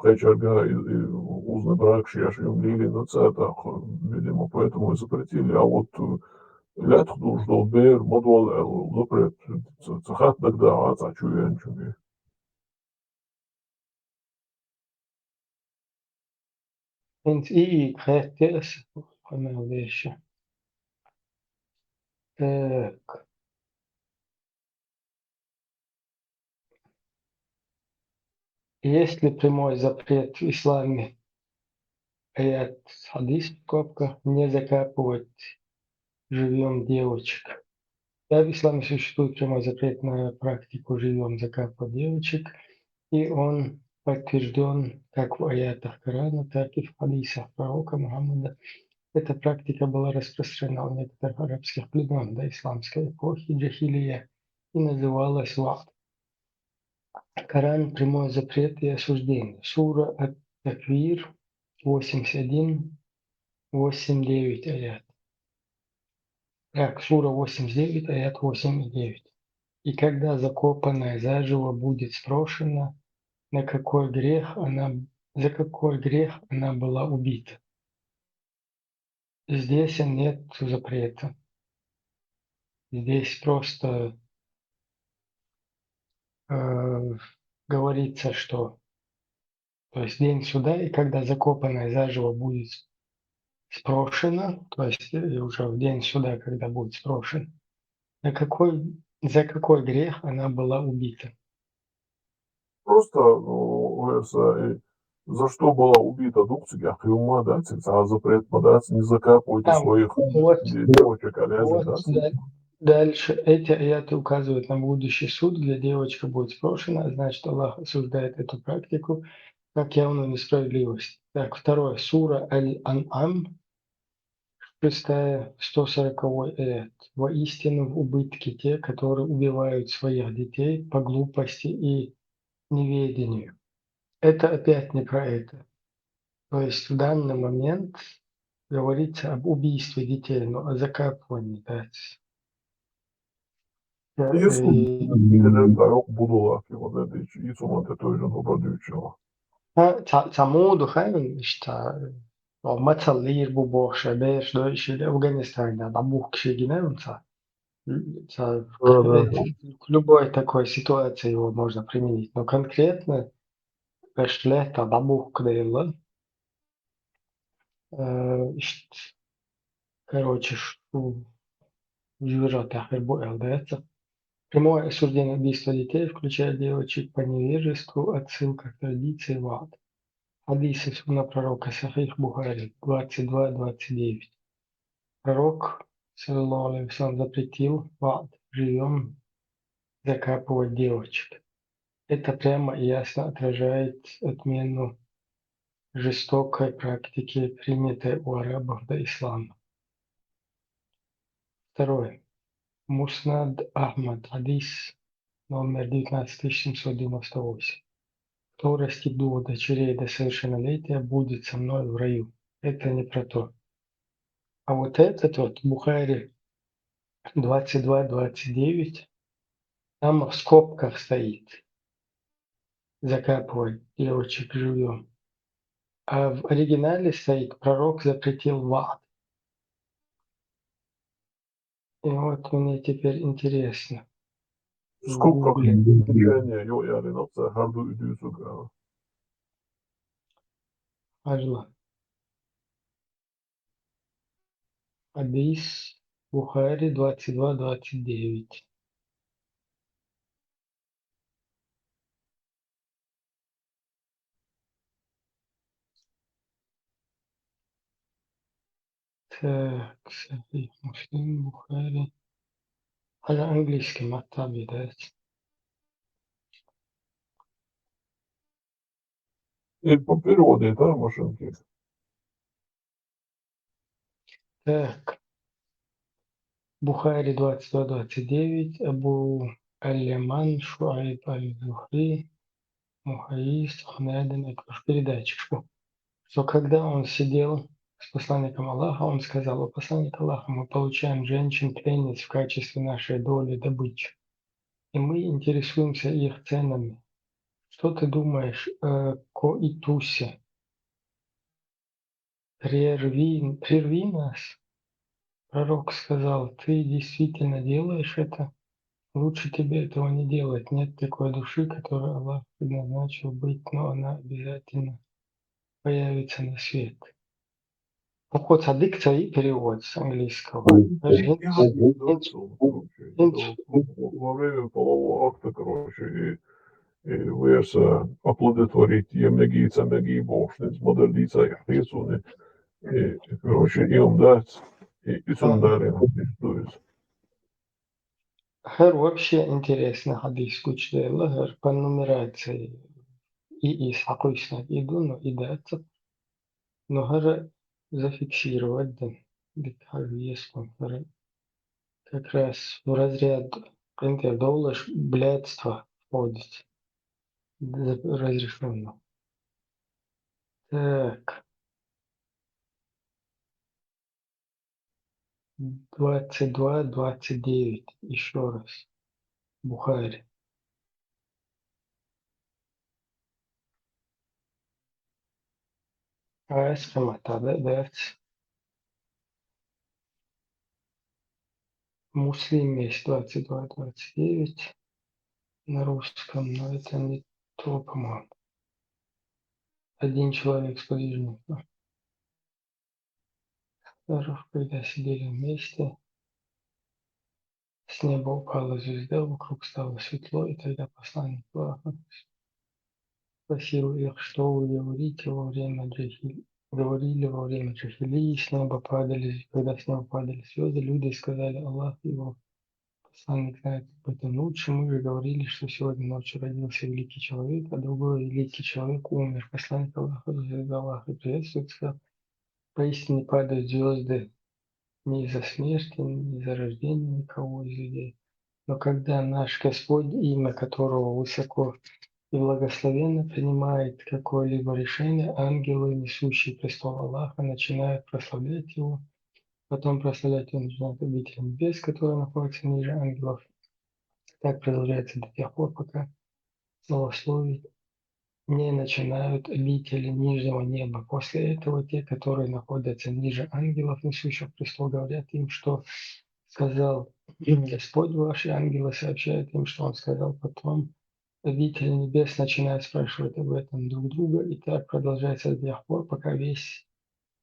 хечарга и узный брак, шешем Лерина, цар так, видимо, поэтому и запретили. А вот лет нужно бер, модвол, запрет, цахат тогда, а цачу венчуги. Int iikheettiäs paneudīšu. Так. Есть ли прямой запрет в исламе, аят хадис в скобках, не закапывать живьем девочек? Да, в исламе существует прямой запрет на практику живьем закапывать девочек, и он подтвержден как в аятах Корана, так и в хадисах пророка Мухаммада. Эта практика была распространена в некоторых арабских племен до исламской эпохи джахилия и называлась вахт. Коран – прямой запрет и осуждение. Сура Ат-Таквир 81, 8-9 аят. Так, сура 89, аят 8 и 9. И когда закопанная заживо будет спрошена, за какой грех она была убита. Здесь нет запрета. Здесь просто говорится, что то есть день суда, и когда закопанная заживо будет спрошена, то есть уже в день суда, когда будет спрошена, за какой грех она была убита. Просто, за что была убита дукция, хилма, да, а запрет подать, не закапывайте своих девочек, да? Дальше эти аяты указывают на будущий суд, где девочка будет спрошена, значит, Аллах осуждает эту практику как явную несправедливость. Так, второе, сура Аль-Ан'ам, 6, 140 аят. Воистину в убытке те, которые убивают своих детей по глупости и неведению. Это опять не про это. То есть в данный момент говорится об убийстве детей, но о закапывании, да. Если yok budular ki o da hiç iyi zaman da toyun obadıyçı. Саму духайн ишта مثل لير بوبوخ شبيش دوش أفغانистан да бабух шегиневца. Да. К любой такой ситуации его можно применить, но конкретно эшлета бабух кдейла, короче, живет ахербу ЛДЦ. Прямое осуждение убийства детей, включая девочек по невежеству, отсылка к традиции в ад. Хадис из Сунна пророка Сахих Бухари 22-29. Пророк, саллаллаху алейхи вассалям, запретил в ад живем закапывать девочек. Это прямо и ясно отражает отмену жестокой практики, принятой у арабов до ислама. Второе. Муснад Ахмад, хадис номер 19798. Кто растит двух дочерей до совершеннолетия, будет со мной в раю. Это не про то. А вот этот вот Бухари 22-29, там в скобках стоит закапывать девочек живьем. А в оригинале стоит пророк запретил в ад. И вот мне теперь интересно. В Skopkak Гугле. влияние jo yani nasıl her duyduğu Ажла. Хадис Бухари 22-29. Так, Сахих Муслим, Бухари. على английском матабе, да? И по природе, да, машинки. Так, Бухари 22-29, Абу Аль-Яман, Шуайб Аль-Зухри, Мухаис, Ханадин, это уж передатчик, что когда он сидел с посланником Аллаха, он сказал: «О посланник Аллаха, мы получаем женщин-пленниц в качестве нашей доли добычи, и мы интересуемся их ценами. Что ты думаешь о коитусе? Прерви нас». Пророк сказал: «Ты действительно делаешь это? Лучше тебе этого не делать. Нет такой души, которую Аллах предназначил быть, но она обязательно появится на свет». Вот дикция и перевод с английского. Я дается, короче, во время полового акта, короче, и вырса оплодотворить емнегица, мегибошниц, модердица, яхрисуны, и, короче, им дать, и сундарим, то есть. Хэр вообще интересно хадис кучдайла, хэр по нумерации и сакуйснак иду, но и дается. Но хэр зафиксировать, да, хэр есть, хэр как раз в разряд доллар блядства входит. Разрешено. Так. 22-29. Еще раз. Бухари. Эскамата, да? Муслим есть 22-29 на русском, но это не то, по-моему. Один человек сподвижник. Когда сидели вместе, с неба упала звезда, вокруг стало светло, и тогда посланник Аллаха спросил их, что вы говорите во время джахилии. Говорили во время джахилии, когда с неба падали звезды, люди сказали: «Аллах и его посланник знает об этом лучше». Мы же говорили, что сегодня ночью родился великий человек, а другой великий человек умер. Посланник Аллаха, Аллах и приветствует, сказал: «Поистине падают звезды не из-за смерти, не из-за рождения никого из людей. Но когда наш Господь, имя которого высоко и благословенно, принимает какое-либо решение, ангелы, несущие престол Аллаха, начинают прославлять его. Потом прославлять его начинают обители небес, которые находятся ниже ангелов. Так продолжается до тех пор, пока словословие не начинают обители нижнего неба. После этого те, которые находятся ниже ангелов, несущих престол, говорят им, что сказал им Господь ваш, и ангелы сообщают им, что Он сказал. Потом обители небес начинают спрашивать об этом друг друга, и так продолжается до тех пор, пока весь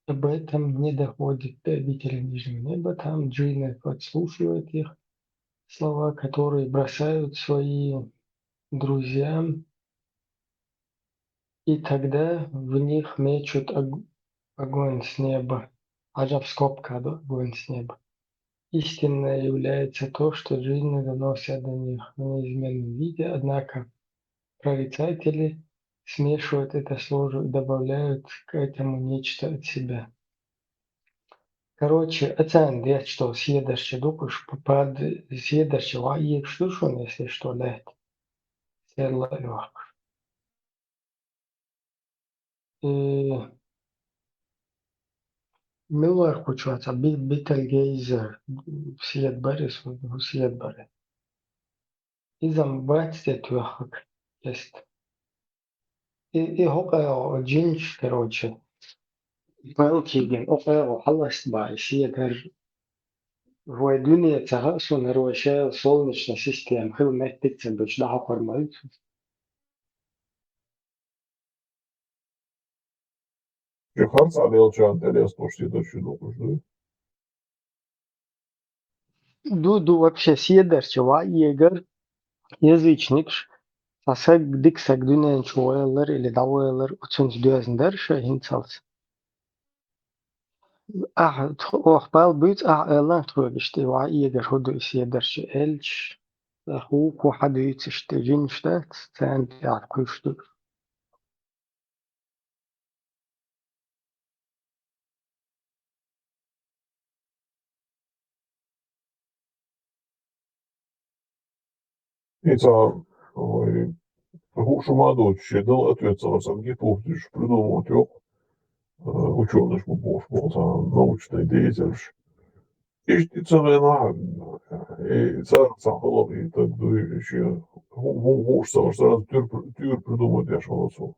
об этом не доходит до обители нижнего неба. Там джинны подслушивают их слова, которые бросают своим друзьям, и тогда в них мечут огонь с неба, в скобках огонь с неба. Истинное является то, что джинны доносят до них в неизменном виде, однако прорицатели смешивают это слово и добавляют к этому нечто от себя. Короче, оцен я что следующий дупуш под следующего и что он, если что, лет. Miller kuşatsa Betelgeuse Siedbaris un Siedbari. Izam братстве есть. И هو جينش короче. Пэлкиген, офэо халастбай, сиедэр. Войдуния цагаsun роошэл солнечная система. Хил мэттицэн бэч даха кормают. Harz alelčan teres to следующий допуш, да? Ду вообще сиедэр чува егер язычник сасэг диксэг дүнэн чуэлэр или давэлэр учинч дөзэндэр шэ хинцалс. Oħbal byt aqelan trugishti wa iger hudu isiedershi elch huku hadu yitsishti jinshtet tent yaqqushtu. И Шумадович дал ответ за Сангипов, придумал трёх ученых был научный деятель. И целая и царь Сахалов, и так еще муж сразу тюр придумать я шалосу.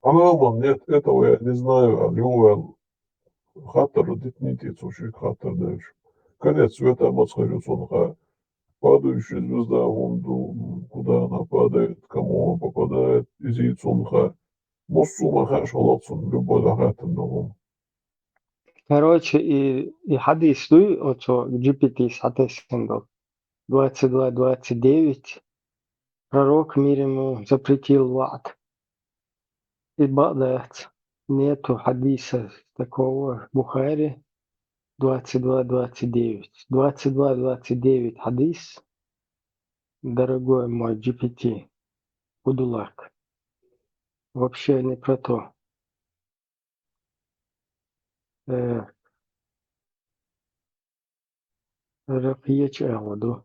А нет, этого я не знаю, а Лёвен Хаттер, детнитец, очень Хаттер дальше. Конец света подскажет, он падающая звезда, куда она падает, кому она попадает, из яйцонха. Муссума шалотсон, любой дагатым. Короче, и хадис дуй, что GPT соответственно 22-29, пророк мир ему запретил вад. И бадает, нету хадиса такого в Бухари 22-29. 22-29 хадис, дорогой мой GPT, Удулак. Вообще не про то. Рапьеч Элоду.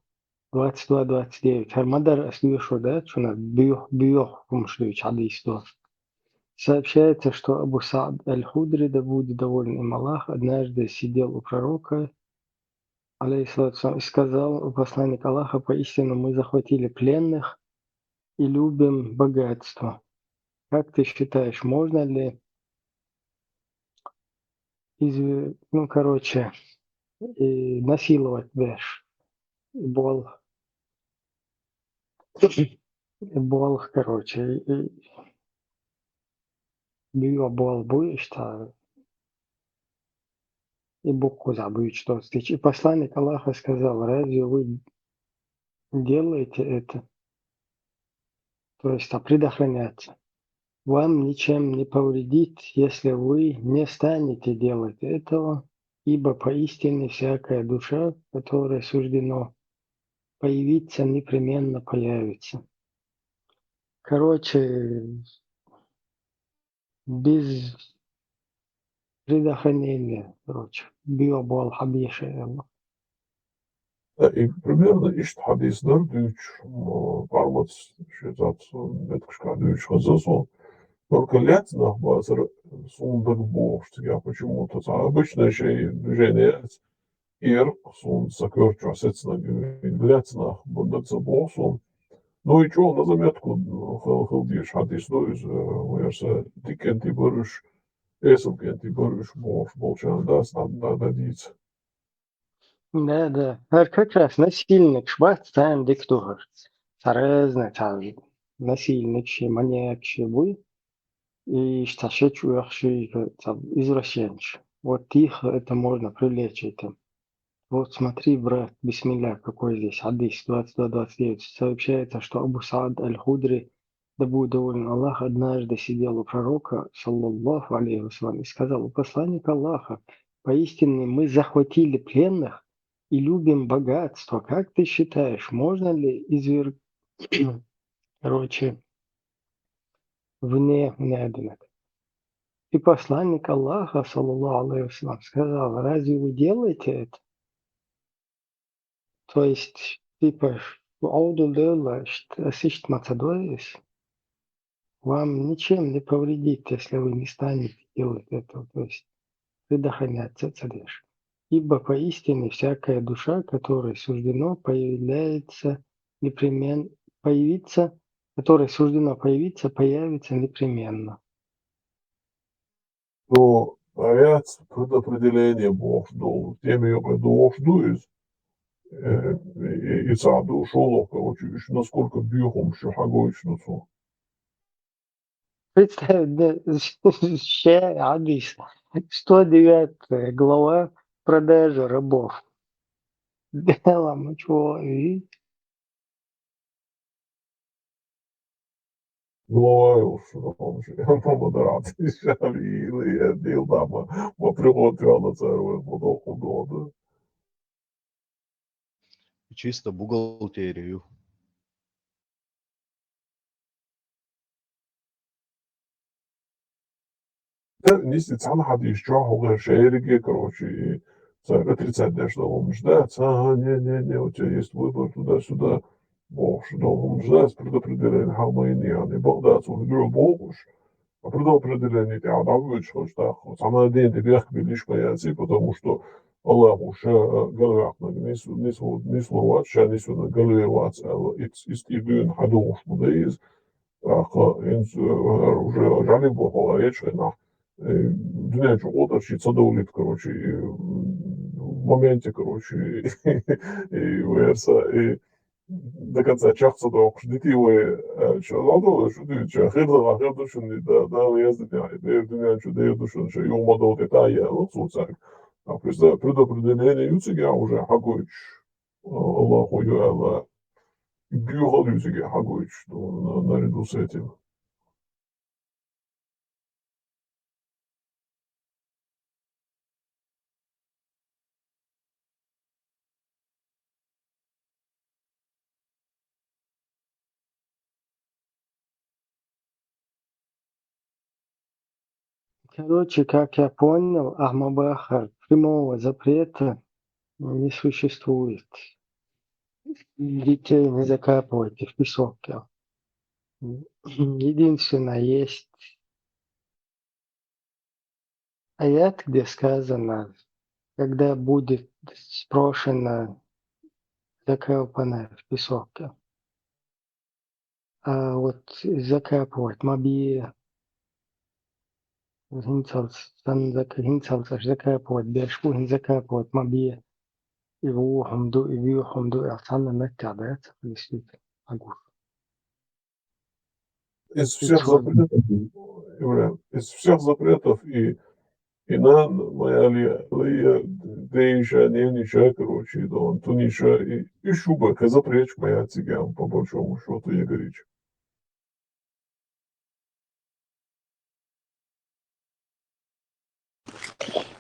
22-29. Хармадар Аслюшо, да, что на бьёх умшлюч хадис то. Сообщается, что Абу Саад аль-Худри, да будет доволен им Аллах, однажды сидел у пророка, алейхиссалату, и сказал посланник Аллаха: поистину мы захватили пленных и любим богатство. Как ты считаешь, можно ли насиловать веш? Бол, короче, бьё бол будешь, и букву забыть, что стыч. И посланник Аллаха сказал: разве вы делаете это? То есть предохраняться. Вам ничем не повредит, если вы не станете делать этого, ибо поистине всякая душа, которой суждено появиться, непременно появится. Короче, без предохранения, биобол хабиша. И примерно ишт хадис дардыч, пармац, шезат, меткшкадыч, хазасо. Только лятнах базар сундак бошт, я почему-то обычно еще и движение un sakörčo secināja lecnā, bundaca bosun. Nu i čo na zametku haldījuši hadīs dojas, vairs tikenti baruši, esam baruši bolčāna dās надīts. Да. Как раз насильник шват там диктор. Сарезна там насильник ши маньяк ши буй. И шташеч уахши там извращенч. Вот их это можно привлечь этим. Вот смотри, брат, бисмилля, какой здесь хадис 22-29. Сообщается, что Абу Саад аль-Худри, да будет доволен Аллах, однажды сидел у пророка, саллаллаху алейхи вассалям, и сказал: у посланника Аллаха, поистине мы захватили пленных и любим богатство. Как ты считаешь, можно ли вне неаденок? И посланник Аллаха, саллаллаху алейхи вассалям, сказал: разве вы делаете это? То есть, типа, вам ничем не повредит, если вы не станете делать этого, то есть предохраняться царишь. Ибо поистине всякая душа, которой суждено появиться, появится непременно. Но авиация предопределение бошду, теми бошдуюсь, и саду шолов, короче, еще насколько бьюхом еще хагоичнуцу. Представь, да, адрес, 109 глава продажи рабов. Дело мочо, и Glória, по модерации шали, или дел там, по прилоту на царю, по доходу. Чисто бухгалтерию. Нести цана хады еще хуже шерики, короче, и царь отрицательно, что он ждет, не, у тебя есть выбор туда-сюда, бог, что он ждет, предопределение хармонии, а не богдаться, он говорит, богуш, а предопределение тебя отдавывает, что самое день ты вверх лишь пояси, потому что Аллах уж галвахна не слова, сейчас не сюда галваться, истидуин хадуш мудеиз, уже жали бога, речь на Днячу оточи цадовлит, короче, в моменте, короче, и верса, и до конца чахца док, ждите его, что надо, что ты, что херда, душен, да, яздит, днячу, да, душен, что ему модал детая, вот суцак. А предопределение юцига уже хагоич, Аллаху юэлла, бьюгал юцига хагоич, наряду с этим. короче, как я понял, Ахмабахар, прямого запрета не существует. Детей не закапывайте в песок. Единственное, есть аят, где сказано, когда будет спрошено закапанное в песок. А вот закапывать мобия, закапывать бешку, закапывать мобия, и вухамду, и ахсана накадается, действительно, агуш. Из всех запретов и на моя ли дейша не ничего, короче, да он то ничего, и шуба, запречь моя цыган, по большому счету, Егорич.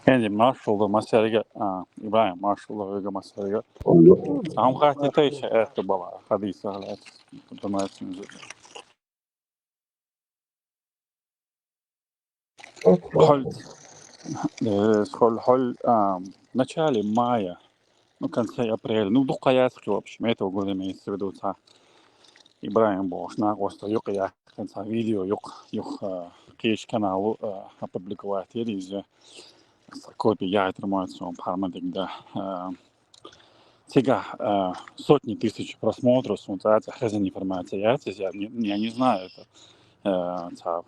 يعني مارشال مسارجة إبراهيم مارشال ويجا مسارجة هم قاعدين تعيش حياته بلا حديثة على دمات حل начале мая, ну, конце апреля, ну, до каяски, в общем, этого года имеется в виду, Ибраим Бош, на госта, юг я, конца видео, юг, киш каналу опубликовать, копии я информацию пармадик да сега сотни тысяч просмотров смотрят хазин информация я не знаю это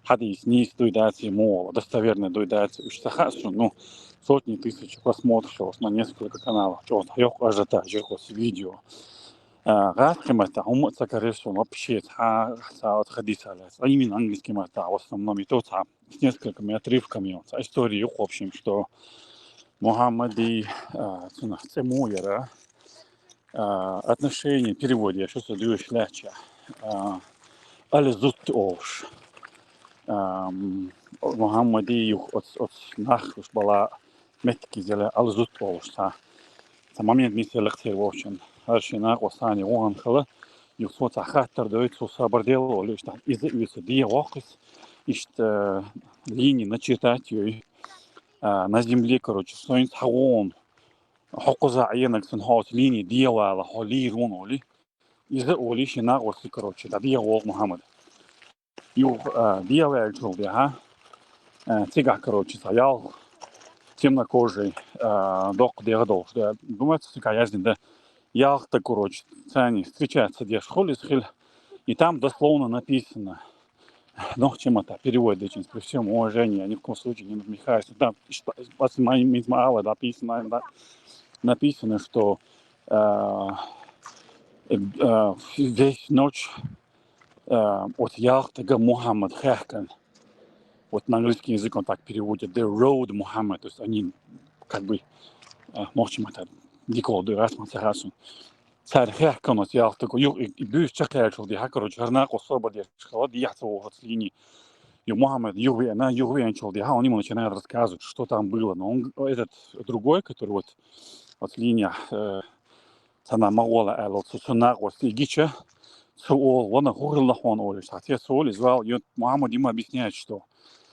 хадис не дуйдается ему достоверно дуйдается уж сахасу ну сотни тысяч просмотров на несколько каналов что ёк ажиотаж ёк видео غير ما تعوم تكررش вообще от хадиса а именно английский мата в основном и то с несколькими отрывками истории в общем что Мухаммад и Цемуера отношения в переводе я сейчас даю легче аль-зут ош Мухаммад и от нах уж была метки зеле аль-зут ош момент مثل اختيار واشن هرشي ناقص ثاني وان خلا يصوت خاطر دويت صبر ديال ولا إذا دي واقص إشت ليني начитать ее на земле короче стоит хавон حقوزا عينك سنهاس ليني ديوا على حالي رون ولي إذا ولي شي ناقص короче ده دي واق محمد يو ديوا الشغل ده تيجا короче سيال темнокожий док дегадол что думается сказать да яхта короче цани встречается где школе и там дословно написано но чем это переводит очень при всем уважении я ни в коем случае не надмехаюсь там мало написано что весь ночь от яхта Мухаммад Хехкан вот на английский язык он так переводит the road Muhammad то есть они как бы можем это дикого раз мы сразу царь Хехкан от яхта и бюст чакаешил ди короче гарнак особо ди школа ди яхта вот с линии и Мухаммад югве начал ди он ему начинает рассказывать что там было но он этот другой который вот от линии цана маола алот сунак вот игича соол вон хурлах он олиш хотя соол извал Мухаммад ему объясняет что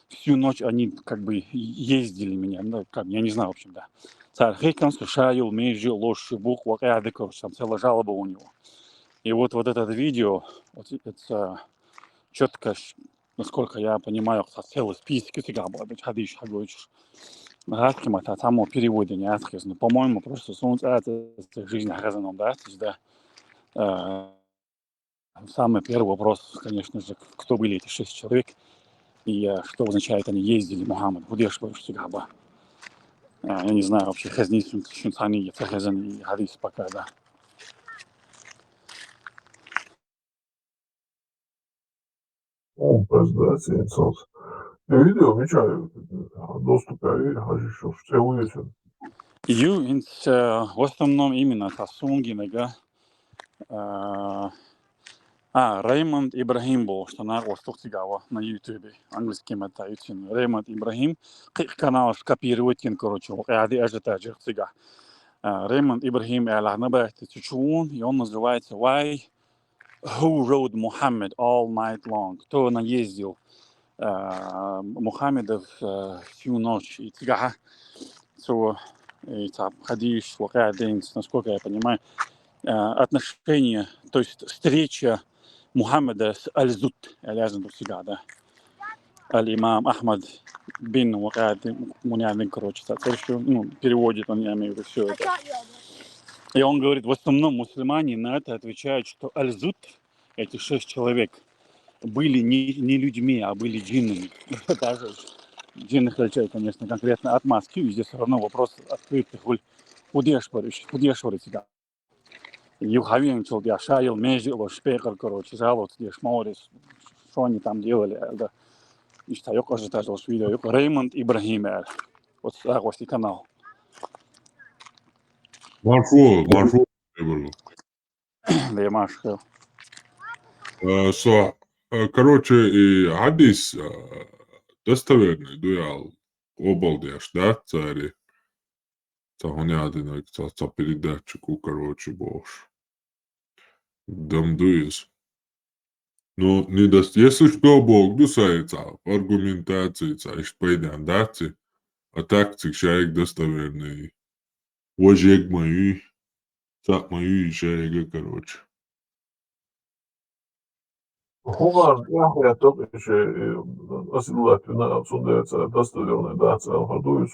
всю ночь они как бы ездили меня, ну, как, я не знаю, в общем, да. Царь Хейкан шаял между ложь букв, там целая жалоба у него. И вот это видео, вот это четко, насколько я понимаю, целый список, всегда было быть хадиш, хагойчиш. Гадким это само переводе не открыто, но, по-моему, просто солнце это жизнь хазаном, да, то есть, да. Самый первый вопрос, конечно же, кто были эти 6 человек. И что означает, они ездили Мухаммад, Худеш Башсигаба. Я не знаю вообще, хазнис, шунцани, хазан и хадис пока, да. Prezidents insults. Video мечаю доступе хажишов все увечен. В основном именно Тасунги, Реймонд Ибрахим был, что на Ростовцигава на Ютубе, английским это YouTube. Реймонд Ибрахим, канал скопировать, короче, я ажиотаж цига. Реймонд Ибрахим, я набрать чучун, и он называется Why Who Rode Muhammad All Night Long? Кто наездил Мухаммеда всю ночь и цига. Это хадиш, вакадин, насколько я понимаю, отношения, то есть встреча Мухаммада с Аль-Зут, лязан всегда, да. Аль-Имам Ахмад бин Вакадин, мунявин, короче, переводит он, я имею в виду все это. И он говорит, в основном мусульмане на это отвечают, что Аль-Зут, эти 6 человек, были не людьми, а были джиннами. Даже джинны отличают, конечно, конкретно от маски, и здесь все равно вопрос открытый, худешвары себя. Юхавин чел я шаял между шпекер, короче, жалуют здесь Морис, что они там делали, да. И что я тоже даже видео, Реймонд Ибрахим, вот такой канал. Маршрут было. Да я машка. Короче, и хадис достоверный дуял обалдеж, да, цари. Цахонядина, ца передатчику, короче, боже. Дамдуис. Но если что, Бог дусается, аргументации, ишь пойдем, да, а так человек достоверный. Вожек мою, так мою и человека, короче. Human Yahya Tokiše Asilatvina Sundeca достоверная дата Алхадуи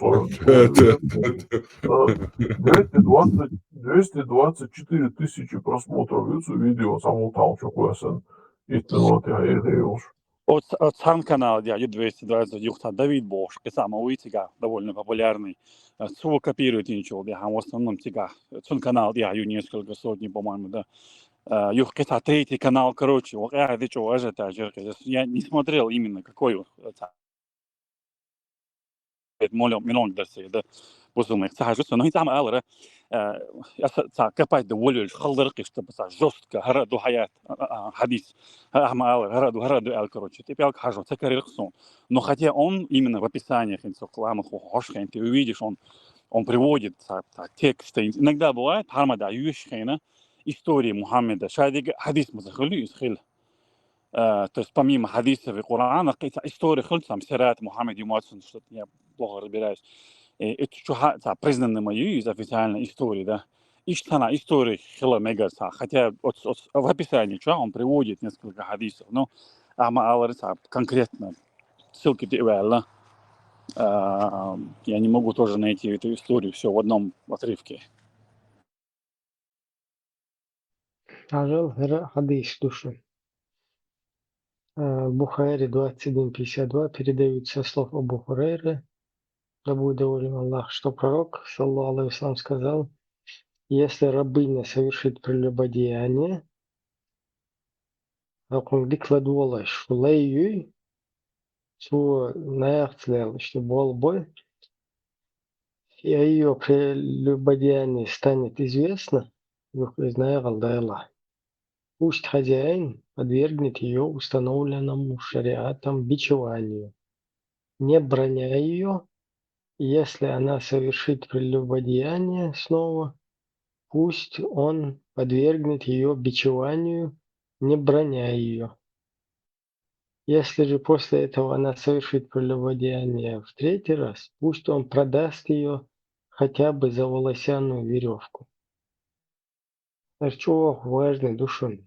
224 тысячи просмотров видео саму талчу куасан итнот я иреуш. От сам канал я 220 юхта Давид Бош, самый уитига довольно популярный. Су копирует ничего, я в основном тига. Цун канал я несколько сотни, по-моему, да. Юх кита третий канал, короче, вот я это что, я не смотрел именно какой миллион درسي ده بوزنك تحجس انه يتعمل على يا كبايد ولل خلرق بس جوست هردو حياه حديث احمد هردو الكروتش تبيك حاجه تكرر قصون но хотя он именно в описаниях инсоклама хошхен ты увидишь он приводит тексты иногда бывает хармада юшхена истории Мухаммеда шадик хадис мазахли исхил то есть помимо хадисов и Корана какие-то истории хлцам сират Мухаммед Юматсон что я плохо разбираюсь это что признанные мои из официальной истории да Иштана истории хила мегаса хотя в описании что он приводит несколько хадисов но конкретно ссылки девелла я не могу тоже найти эту историю все в одном отрывке. Ажал хадис души. Бухари 21:52 передаются слов Абу Хурайры, да будет доволен Аллах, что пророк, саллаллаху алейхи ва саллям, сказал: если рабыня совершит прелюбодеяние, и о ее прелюбодеянии станет известно, пусть хозяин подвергнет ее установленному шариатом бичеванию, не браня ее, если она совершит прелюбодеяние снова, пусть он подвергнет ее бичеванию, не браня ее. Если же после этого она совершит прелюбодеяние в третий раз, пусть он продаст ее хотя бы за волосяную веревку. Çok важный душой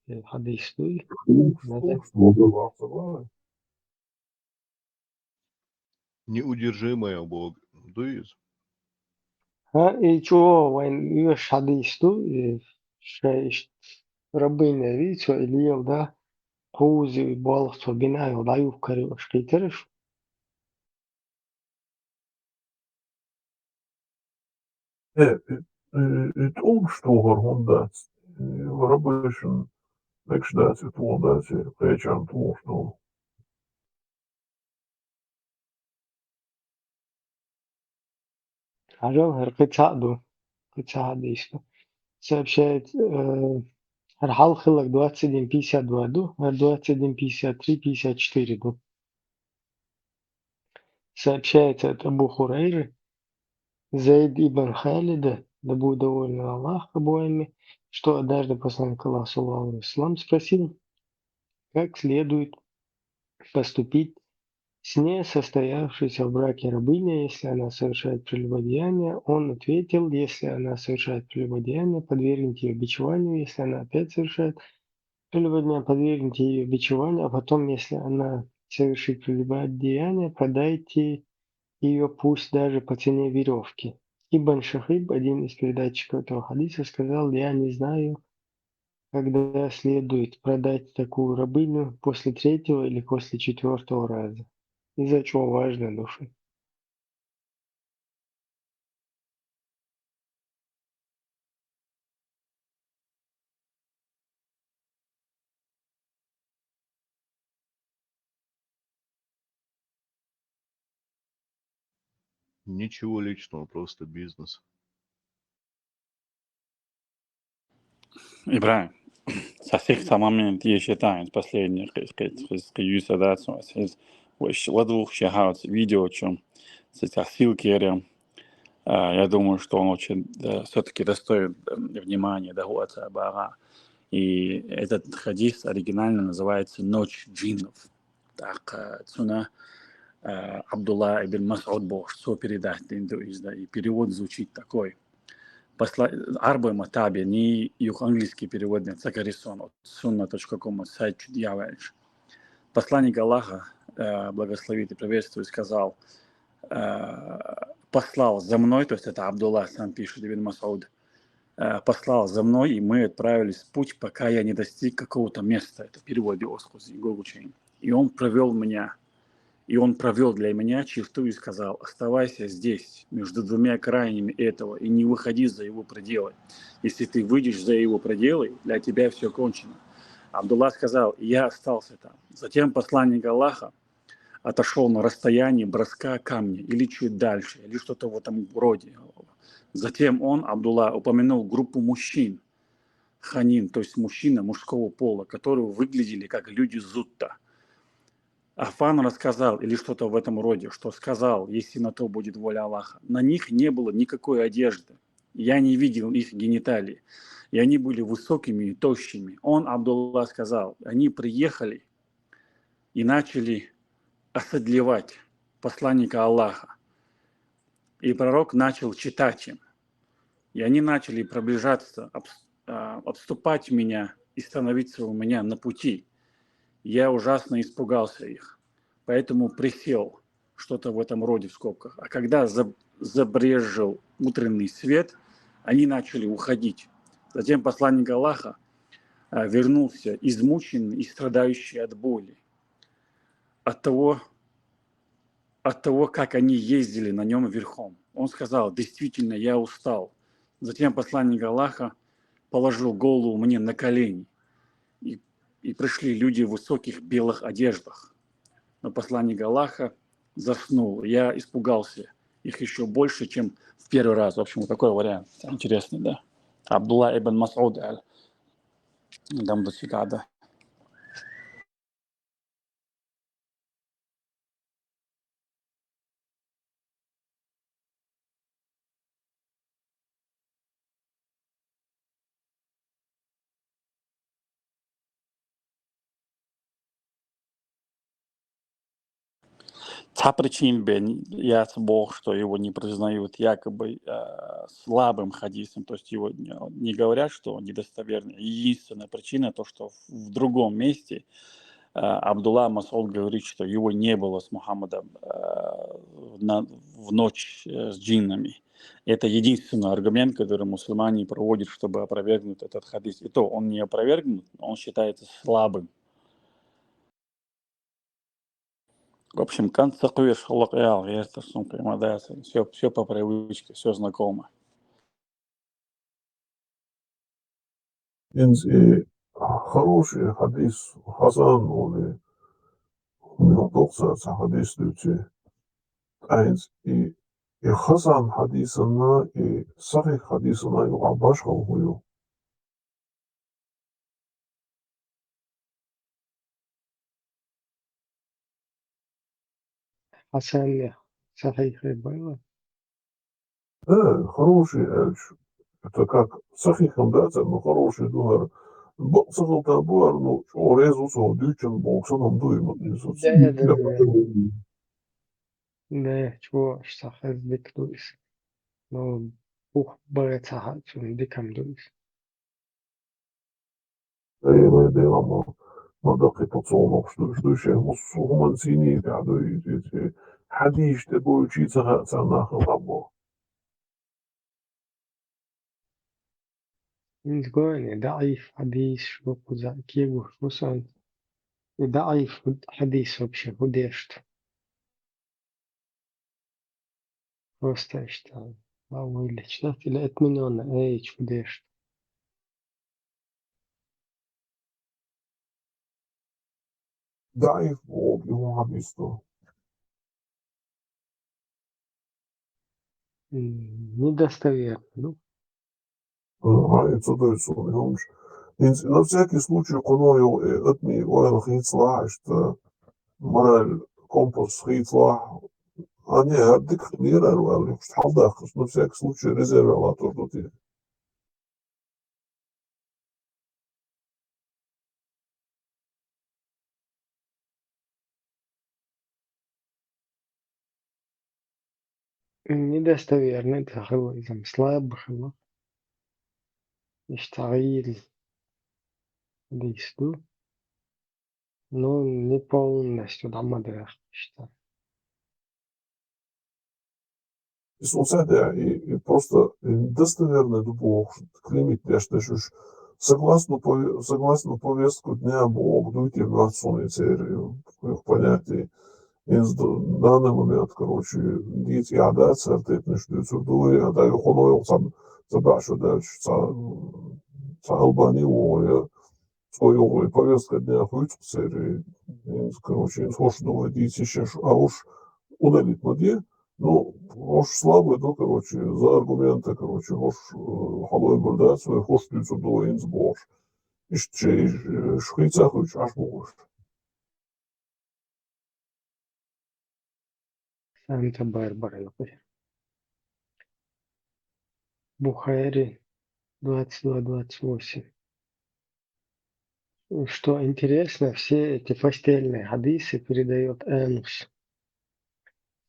hadis duy. Неудержимая Бог. Дует. И чего вайн hadis duy? Рабыня видите или да? Кузи балхто бинаю даю карю шкитериш. Het omstoger honderd. Rabbeischen wegstaat 200 page aan het omstoger. Ажал Харкацаду, Кацадейство, сообщает Архал Хилак 21:52 ду, 21:53, 54 ду. Сообщается от Абу Хурайры, Зайд ибн Халида, да будет доволен Аллах обоими, что однажды посланник Аллаха саллаллаху алейхи ва саллям спросил, как следует поступить с несостоявшейся в браке рабыней, если она совершает прелюбодеяние. Он ответил: если она совершает прелюбодеяние, подвергните ее бичеванию, если она опять совершает прелюбодеяние, подвергните ее бичеванию, а потом, если она совершит прелюбодеяние, продайте ее пусть даже по цене веревки. Ибн Шахиб, один из передатчиков этого хадиса, сказал: я не знаю, когда следует продать такую рабыню, после третьего или после четвертого раза. Из-за чего важно души. Ничего личного, просто бизнес. Ибрahim, со всех моментов я считаю, последних, двух шагов видео, чем ссылки рядом. Я думаю, что он очень все-таки достоин внимания, дохвата бара. И этот хадис оригинально называется «Ночь джиннов». Так, цуна Абдулла ибн Мас'уд Бош, передать, и перевод звучит такой. Арбема таби, не их английский перевод, нет, Цакарисон, от sunna.com, сайт Чудьявельш. Посланник Аллаха, благословит и приветствует, сказал, послал за мной, то есть это Абдулла сам пишет, Ибн Масауд, послал за мной, и мы отправились в путь, пока я не достиг какого-то места. Это перевод Осхузи, Гогучейн. И он провел для меня черту и сказал: оставайся здесь, между двумя крайними этого, и не выходи за его пределы. Если ты выйдешь за его пределы, для тебя все кончено. Абдулла сказал: я остался там. Затем посланник Аллаха отошел на расстояние броска камня, или чуть дальше, или что-то в этом роде. Затем он, Абдулла, упомянул группу мужчин, ханин, то есть мужчина мужского пола, которые выглядели как люди Зутта. Афан рассказал, или что-то в этом роде, что сказал, если на то будет воля Аллаха. На них не было никакой одежды. Я не видел их гениталий. И они были высокими и тощими. Он, Абдулла, сказал, они приехали и начали оседлевать посланника Аллаха. И пророк начал читать им. И они начали приближаться, обступать меня и становиться у меня на пути. Я ужасно испугался их, поэтому присел, что-то в этом роде в скобках. А когда забрезжил утренний свет, они начали уходить. Затем посланник Аллаха вернулся, измученный и страдающий от боли, от того, как они ездили на нем верхом. Он сказал: действительно, я устал. Затем посланник Аллаха положил голову мне на колени, и пришли люди в высоких белых одеждах. Но посланник Аллаха заснул. Я испугался их еще больше, чем в первый раз. В общем, вот такой вариант. Интересный, да. Абдулла ибн Мас'уд аль-Дамдасикада. Та причин я Бог, что его не признают якобы слабым хадисом, то есть его не говорят, что он недостоверный. Единственная причина то, что в другом месте Абдулла Мас'уд говорит, что его не было с Мухаммадом в ночь с джиннами. Это единственный аргумент, который мусульмане проводят, чтобы опровергнуть этот хадис. И то он не опровергнут, он считается слабым. В общем, концертуешь локал, есть сумка, все по привычке, все знакомо. Хороший хадис Хасан или доктор хадис лючи. Eins и Хасан хадисына и Сахих хадисына юга башка укую. Хасан Сахих было. Хороший эльч. Это как Сахихом дается, но хороший дугар. Баксахалта буар, ну, что резусо дючен боксаном дуймат. Да, чего Сахих диктуис. Но бух бărăț ahățul dicam duis. Ei делама надо пацанов, что еще мусульманцини, когда эти хадис, ты будешь учиться цанахам рабо. نقول ضعيف حديث شو كذا كيبو مثلا ضعيف حديث вообще удешт. Просто что أول читатель отменённо эйч удешт. ضعيف его хадис-то. Недостоверно. Ну, Это дается, понимаешь. На всякий случай, коною этми ойл хитслах, что мораль компас хитслах, они отдых мира, или в халдах, на всякий случай резерватор тут есть. недостоверно это там слабо. اشتغل листу, но не полностью домодах что. И соцсетя, и просто достоверно дубов, климит, я считаю, согласно повестку дня Бог, дуйте в отцовной церкви, в понятии. И в данный момент, короче, дить яда, церковь, не что дуя, да, и хоно, сам забашу дальше, Албанию, свою повестку дня хуйцу церкви, короче, хош дуя, дить еще, а уж удалить моде, ну, хош слабый, ну, короче, за аргументы, короче, хош халой бурдать, свой хош тюцу дуя инсбош. И шхейцах уч аж могуш. Санта-Барбара. Бухари 22-28. Что интересно, все эти постельные хадисы передает Энус.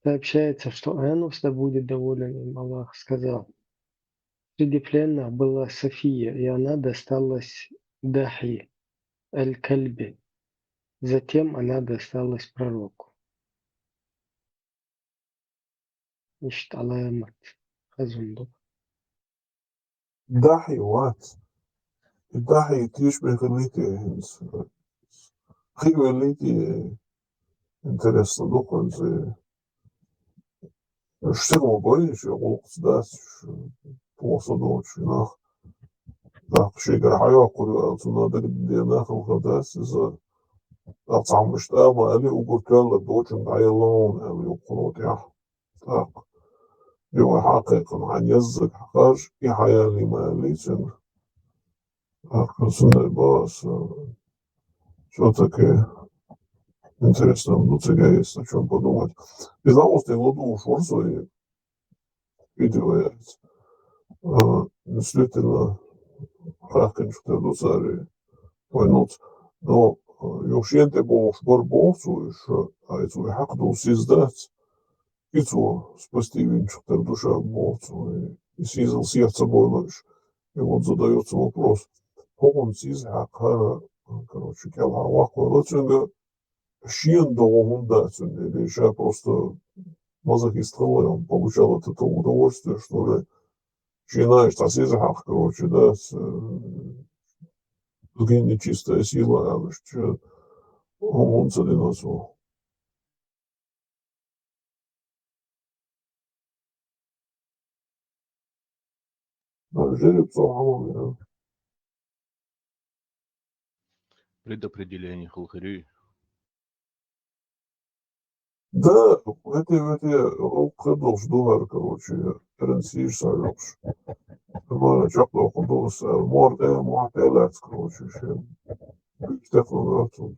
Сообщается, что Энус, да будет доволен им Аллах, сказал: среди пленных была София, и она досталась Дахи, Аль-Кальби. Затем она досталась пророку. Ишт алаямат. Хазундук. Дахи ват. Дахи тишбе халити. Хивелити. Интересно, духанцы. Что мы боимся, что волксдас, полосадочи, нах. Так, шейгар хайокурю, алтуна дагдиянах алхадас, из-за أطعمش ما قالي وقلت دوتشن عيلون أو يقولوا يا так يو حقيقة عن يزك حقاش يحيالي ما ليسن أخصنا باس все-таки интересно, ну, тебя есть о чем подумать. И знал, что я ладу шорсу и видео действительно хакеншка до цари пойнут, но Jošiente būs barbosuši, aicināja hakdu izdāt, Ицу спасти viņš ar душам молцу, и сизал сердце бойлыш. И вот задается вопрос, он сиза хара, короче, кела ваку, лучше щен до он дать, или еще просто мазохист он получал от этого удовольствие, что ли, щенаешь, а сиза короче, да, нечистая сила, а что он целеносу. Жеребцов, по-моему, Предопределение халхарю. да, эти окадос дуар, короче, ренсиш сайокш. Мара чакло окадос, морде, муателец, короче, ще. Стефан Ратсон.